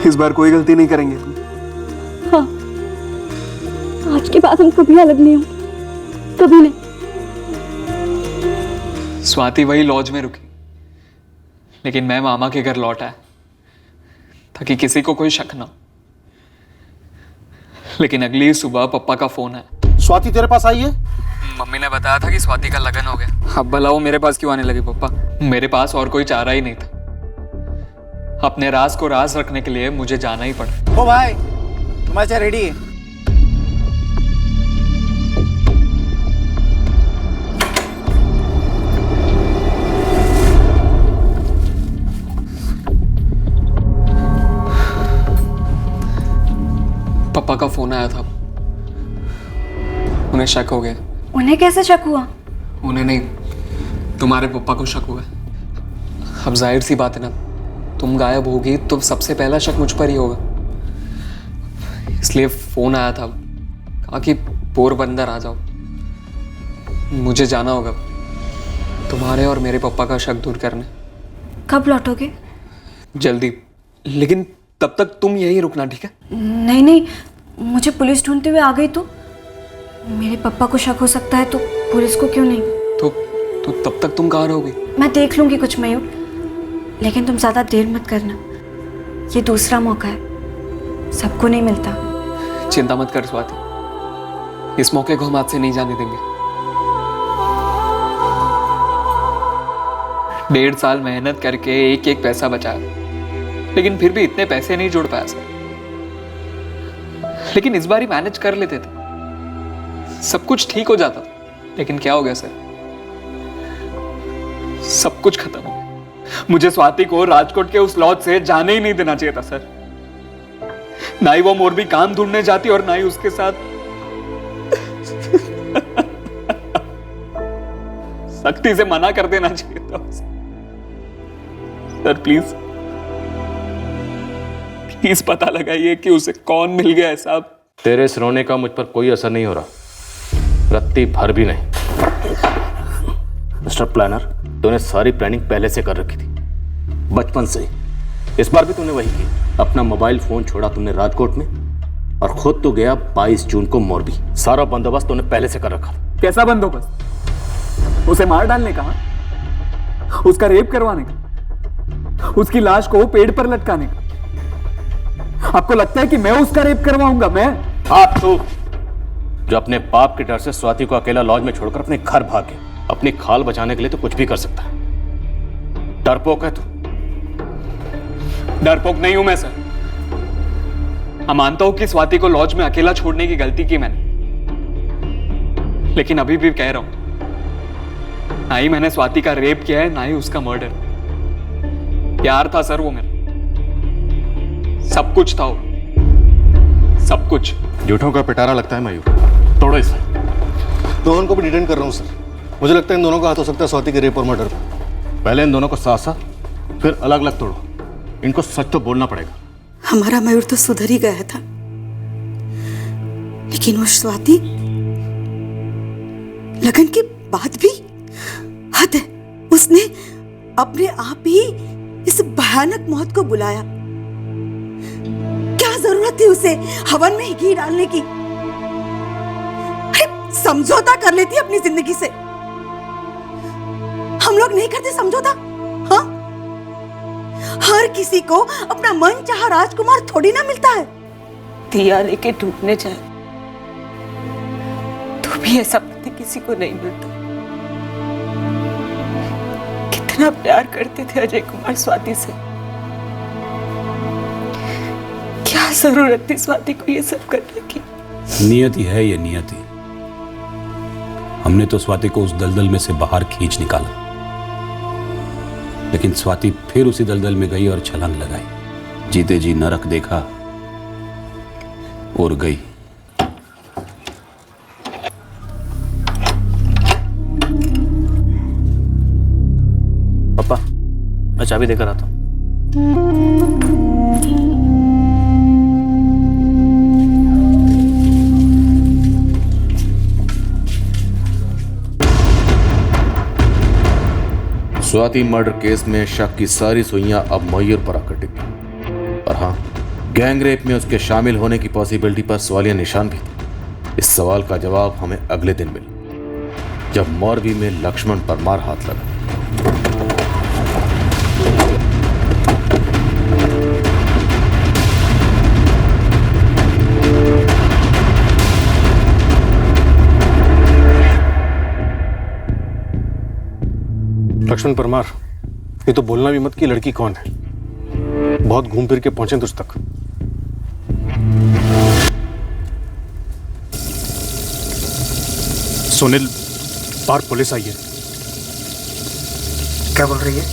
इस बार कोई गलती नहीं करेंगे तुम? हाँ, आज के बाद हम कभी अलग नहीं होंगे, कभी नहीं। स्वाति वही लॉज में रुकी, लेकिन मैं मामा के घर लौट आया ताकि किसी को कोई शक ना हो। लेकिन अगली सुबह पप्पा का फोन आया। स्वाति तेरे पास आई है? मम्मी ने बताया था कि स्वाति का लगन हो गया। अब भला वो मेरे पास क्यों आने लगी पप्पा? मेरे पास और कोई चारा ही नहीं था। अपने राज को राज रखने के लिए मुझे जाना ही पड़ा। ओ भाई, तुम्हारा चाय रेडी है। पापा का फोन आया था, उन्हें शक हो गया। उन्हें कैसे शक हुआ? उन्हें नहीं, तुम्हारे पापा को शक हुआ। अब जाहिर सी बात है ना, तुम गायब होगी तो सबसे पहला शक मुझ पर ही होगा। इसलिए फोन आया था, कहा कि पोरबंदर आ जाओ, मुझे जाना होगा तुम्हारे और मेरे पापा का शक दूर करने। कब लौटोगे? जल्दी, लेकिन तब तक तुम यहीं रुकना, ठीक है? नहीं नहीं, मुझे पुलिस ढूंढते हुए आ गई तो मेरे पापा को शक हो सकता है, तो पुलिस को क्यों नहीं? तो तब तक तुम कहाँ रहोगी? मैं देख लूंगी कुछ मयूर, लेकिन तुम ज्यादा देर मत करना, ये दूसरा मौका है, सबको नहीं मिलता। चिंता मत कर स्वाति, इस मौके को हम हाथ से नहीं जाने देंगे। 1.5 साल मेहनत करके एक एक पैसा बचाया, लेकिन फिर भी इतने पैसे नहीं जोड़ पाया सर। लेकिन इस बार ही मैनेज कर लेते थे, सब कुछ ठीक हो जाता। लेकिन क्या हो गया सर, सब कुछ खत्म हो गया। मुझे स्वाति को राजकोट के उस लॉज से जाने ही नहीं देना चाहिए था सर। ना ही वो मोरबी काम ढूंढने जाती और ना ही उसके साथ सख्ती से मना कर देना चाहिए था सर। प्लीज प्लीज पता लगाइए कि उसे कौन मिल गया है साहब। तेरे इस रोने का मुझ पर कोई असर नहीं हो रहा। रत्ती भर भी नहीं। मिस्टर प्लानर, तूने सारी प्लानिंग पहले से कर रखी थी, बचपन से। इस बार भी तूने वही की। अपना मोबाइल फोन छोड़ा तुमने राजकोट में और खुद तो गया 22 जून को मोरबी। सारा बंदोबस्त तूने पहले से कर रखा था। कैसा बंदोबस्त? उसे मार डालने का, उसका रेप करवाने का, उसकी लाश को पेड़ पर लटकाने का? आपको लगता है कि मैं उसका रेप करवाऊंगा? मैं? आप तो जो अपने बाप के डर से स्वाति को अकेला लॉज में छोड़कर अपने घर भाग गया। अपनी खाल बचाने के लिए तो कुछ भी कर सकता है। डरपोक है तू। डरपोक नहीं हूं मैं सर। मैं मानता हूं कि स्वाति को लॉज में अकेला छोड़ने की गलती की मैंने, लेकिन अभी भी कह रहा हूं, ना ही मैंने स्वाति का रेप किया है, ना ही उसका मर्डर। प्यार था सर वो मेरा, सब कुछ था वो, सब कुछ। झूठों का पिटारा लगता है मयूर। तोड़ो इसे। दोनों को भी डिटेन कर रहा हूं सर। मुझे लगता है इन दोनों का हाथ हो सकता है स्वाति के रेप और मर्डर में। पहले इन दोनों को साथ साथ, फिर अलग अलग तोड़ो। इनको सच तो बोलना पड़ेगा। हमारा मयूर तो सुधर ही गया था, लेकिन वो स्वाति, लगन के बाद भी हद है। उसने अपने आप ही इस भयानक मौत को बुलाया। क्या जरूरत थी उसे हवन में घी डालने की? अरे समझौता कर लेती अपनी जिंदगी से। हम लोग नहीं करते समझौता? हाँ, हर किसी को अपना मन चाहा राजकुमार थोड़ी ना मिलता है। दिया लेके टूटने जाए तो भी ऐसा पति किसी को नहीं मिलता। कितना प्यार करते थे अजय कुमार स्वाति से। क्या जरूरत थी स्वाति को ये सब करने की? नियति है ये, नियति। हमने तो स्वाति को उस दलदल में से बाहर खींच निकाला, लेकिन स्वाति फिर उसी दलदल में गई और छलांग लगाई। जीते जी नरक देखा और गई। पापा, मैं चाबी देकर आता हूँ। स्वाति मर्डर केस में शक की सारी सुइयां अब मयूर पर आकर टिकी। और हाँ, गैंग रेप में उसके शामिल होने की पॉसिबिलिटी पर सवालिया निशान भी थे। इस सवाल का जवाब हमें अगले दिन मिला, जब मोरबी में लक्ष्मण परमार हाथ लगा। लक्ष्मण परमार, ये तो बोलना भी मत कि लड़की कौन है। बहुत घूम फिर के पहुंचे तुझ तक। सुनील, बाहर पुलिस आई है। क्या बोल रही है?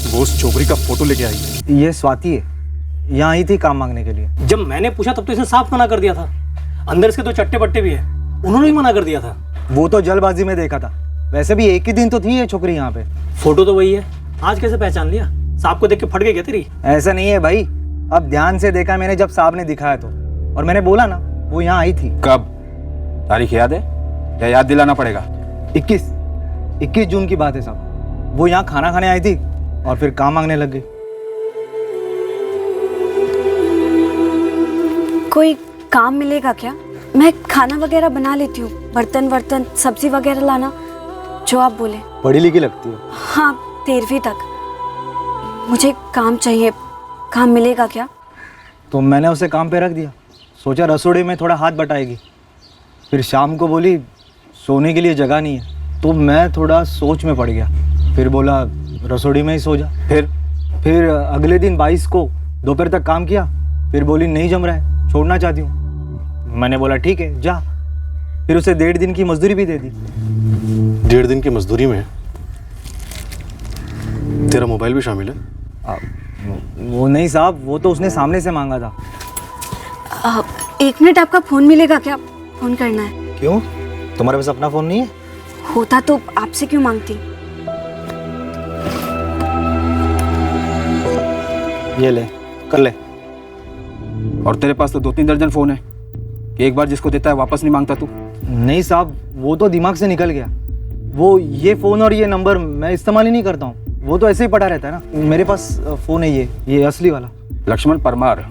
वो उस चोकरी का फोटो लेके आई है। ये स्वाति है, यहाँ आई थी काम मांगने के लिए। जब मैंने पूछा तब तो इसने साफ मना कर दिया था। अंदर इसके तो चट्टे पट्टे भी है, उन्होंने ही मना कर दिया था। वो तो जल्दबाजी में देखा था। वैसे भी एक ही दिन तो थी ये छोकरी यहाँ पे। फोटो तो वही है, आज कैसे पहचान लिया? साहब को देख के फट गई क्या तेरी? ऐसा नहीं है भाई, अब ध्यान से देखा मैंने जब साहब ने दिखाया तो, और मैंने बोला ना वो यहाँ आई थी। कब? तारीख याद है या याद दिलाना पड़ेगा? 21 जून की बात है साहब। वो यहाँ खाना खाने आई थी और फिर काम मांगने लग गई। कोई काम मिलेगा क्या? मैं खाना वगैरह बना लेती हूँ, बर्तन वर्तन सब्जी वगैरह लाना, जो आप बोले। पढ़ी लिखी लगती है। हाँ, 13वीं तक। मुझे काम चाहिए, काम मिलेगा क्या? तो मैंने उसे काम पे रख दिया, सोचा रसोड़ी में थोड़ा हाथ बटाएगी। फिर शाम को बोली सोने के लिए जगह नहीं है, तो मैं थोड़ा सोच में पड़ गया। फिर बोला रसोड़ी में ही सो जा। फिर अगले दिन 22 को दोपहर तक काम किया। फिर बोली नहीं जम रहा है, छोड़ना चाहती हूँ। मैंने बोला ठीक है जा। फिर उसे 1.5 दिन की मजदूरी भी दे दी। 1.5 दिन की मजदूरी में तेरा मोबाइल भी शामिल है? वो नहीं साहब, वो तो उसने सामने से मांगा था। 1 मिनट, आपका फोन मिलेगा क्या? फोन करना है। क्यों, तुम्हारे पास अपना फोन नहीं है? होता तो आपसे क्यों मांगती? ये ले, कर ले। और तेरे पास तो 2-3 दर्जन फोन है कि एक बार जिसको देता है वापस नहीं मांगता तू। नहीं साहब, वो तो दिमाग से निकल गया। वो ये फ़ोन और ये नंबर मैं इस्तेमाल ही नहीं करता हूँ, वो तो ऐसे ही पड़ा रहता है ना। मेरे पास फ़ोन है ये असली वाला। लक्ष्मण परमार,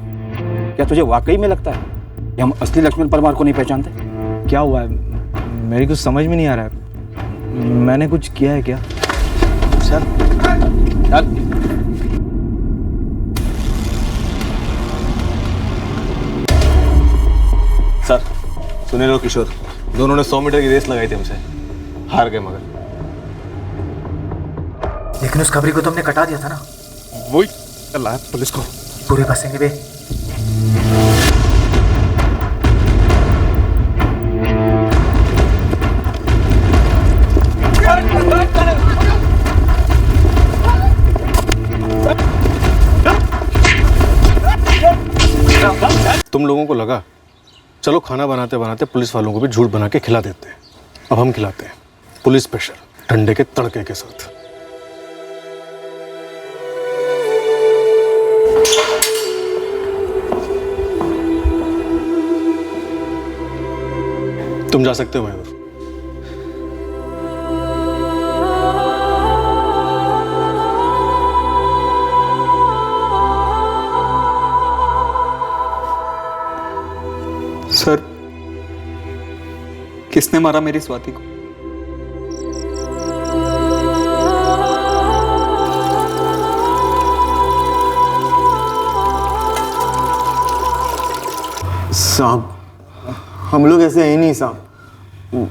क्या तुझे वाकई में लगता है कि हम असली लक्ष्मण परमार को नहीं पहचानते? क्या हुआ है, मेरी कुछ समझ में नहीं आ रहा है। मैंने कुछ किया है क्या? चल चल। सर, सुनील और किशोर दोनों ने 100 मीटर की रेस लगाई थी हमसे, हार गए मगर। लेकिन उस खबरी को तुमने कटा दिया था ना। वही अल्लाह पुलिस को पूरे फंसेंगे बे। तुम लोगों को लगा चलो खाना बनाते बनाते पुलिस वालों को भी झूठ बना के खिला देते हैं। अब हम खिलाते हैं पुलिस स्पेशल, ठंडे के तड़के के साथ। तुम जा सकते हो मयूर। सर, किसने मारा मेरी स्वाति को? साहब, हम लोग ऐसे हैं नहीं साहब,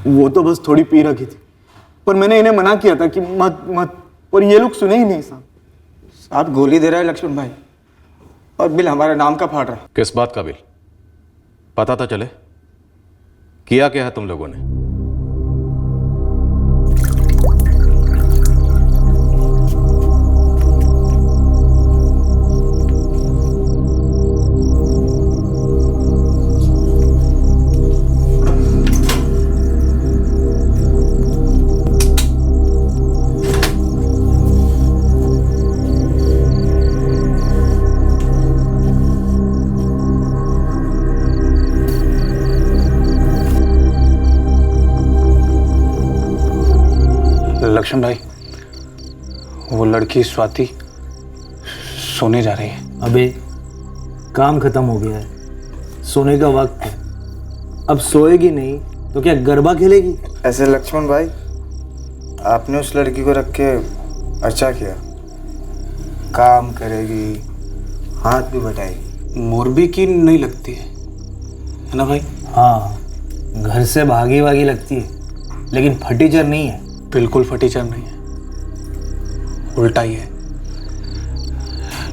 वो तो बस थोड़ी पी रखी थी, पर मैंने इन्हें मना किया था कि मत मत, पर ये लोग सुने ही नहीं साहब। साहब गोली दे रहा है लक्ष्मण भाई, और बिल हमारे नाम का फाड़ रहा है। किस बात का बिल? पता तो चले किया क्या है तुम लोगों ने? लक्ष्मण भाई, वो लड़की स्वाति सोने जा रही है। अबे काम खत्म हो गया है, सोने का वक्त है। अब सोएगी नहीं तो क्या गरबा खेलेगी? ऐसे लक्ष्मण भाई, आपने उस लड़की को रख के अच्छा किया। काम करेगी, हाथ भी बटाएगी। मोरबी की नहीं लगती है ना भाई? हाँ, घर से भागी वागी लगती है, लेकिन फटीचर नहीं है। बिल्कुल फटीचर नहीं है, उल्टा ही है।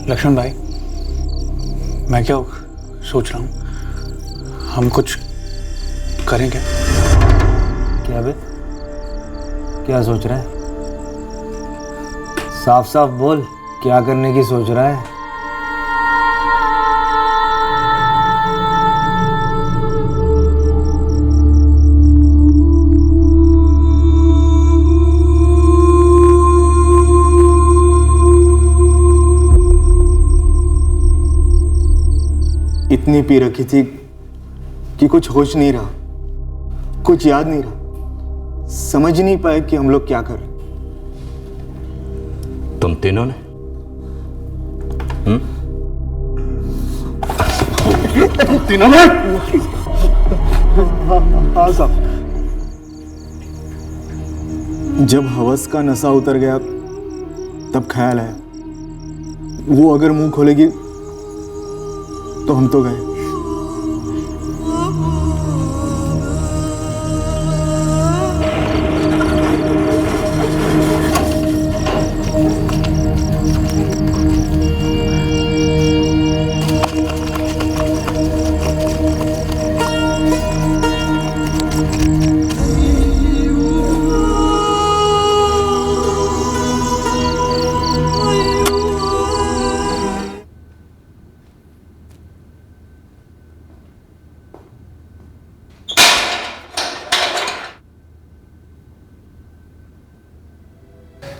लक्ष्मण भाई, मैं क्या सोच रहा हूँ, हम कुछ करें क्या? क्या बे, क्या सोच रहा है? साफ साफ बोल, क्या करने की सोच रहा है? इतनी पी रखी थी कि कुछ होश नहीं रहा, कुछ याद नहीं रहा, समझ नहीं पाए कि हम लोग क्या कर रहे। तुम तीनों ने? तीनों ने? हाँ साहब। जब हवस का नशा उतर गया तब ख्याल आया, वो अगर मुंह खोलेगी तो हम तो गए।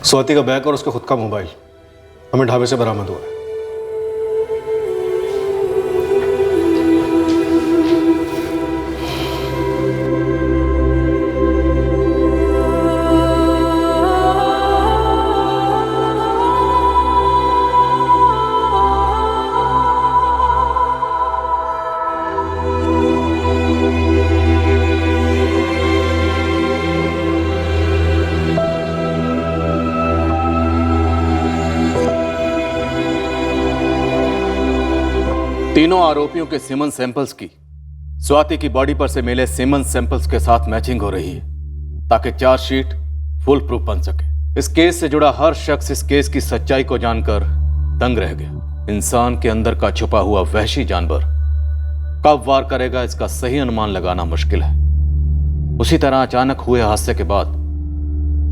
स्वाति का बैग और उसका खुद का मोबाइल हमें ढाबे से बरामद हुआ है। तीनों आरोपियों के सीमन सैंपल्स की स्वाति की बॉडी पर से मिले सीमन सैंपल्स के साथ मैचिंग हो रही है ताकि चार्जशीट फुल प्रूफ बन सके। इस केस से जुड़ा हर शख्स इस केस की सच्चाई को जानकर दंग रह गया। इंसान के अंदर का छुपा हुआ वहशी जानवर कब वार करेगा इसका सही अनुमान लगाना मुश्किल है। उसी तरह अचानक हुए हादसे के बाद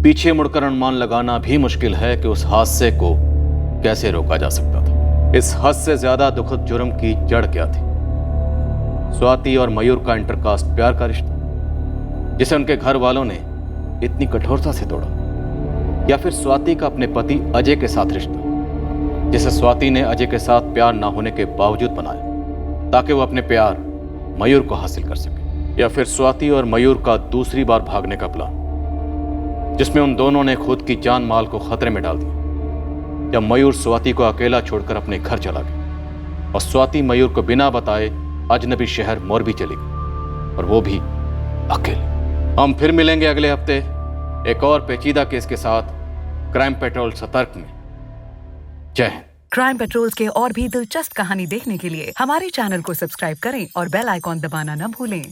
पीछे मुड़कर अनुमान लगाना भी मुश्किल है कि उस हादसे को कैसे रोका जा सकता था। इस हद से ज्यादा दुखद जुर्म की जड़ क्या थी? स्वाति और मयूर का इंटरकास्ट प्यार का रिश्ता जिसे उनके घर वालों ने इतनी कठोरता से तोड़ा, या फिर स्वाति का अपने पति अजय के साथ रिश्ता जिसे स्वाति ने अजय के साथ प्यार ना होने के बावजूद बनाया ताकि वो अपने प्यार मयूर को हासिल कर सके, या फिर स्वाति और मयूर का दूसरी बार भागने का प्लान जिसमें उन दोनों ने खुद की जान माल को खतरे में डाल दिया जब मयूर स्वाति को अकेला छोड़कर अपने घर चला गया और स्वाति मयूर को बिना बताए अजनबी शहर मोरबी चली गई, और वो भी अकेले। हम फिर मिलेंगे अगले हफ्ते एक और पेचीदा केस के साथ क्राइम पेट्रोल सतर्क में। जय हिंद। क्राइम पेट्रोल के और भी दिलचस्प कहानी देखने के लिए हमारे चैनल को सब्सक्राइब करें और बेल आइकॉन दबाना न भूलें।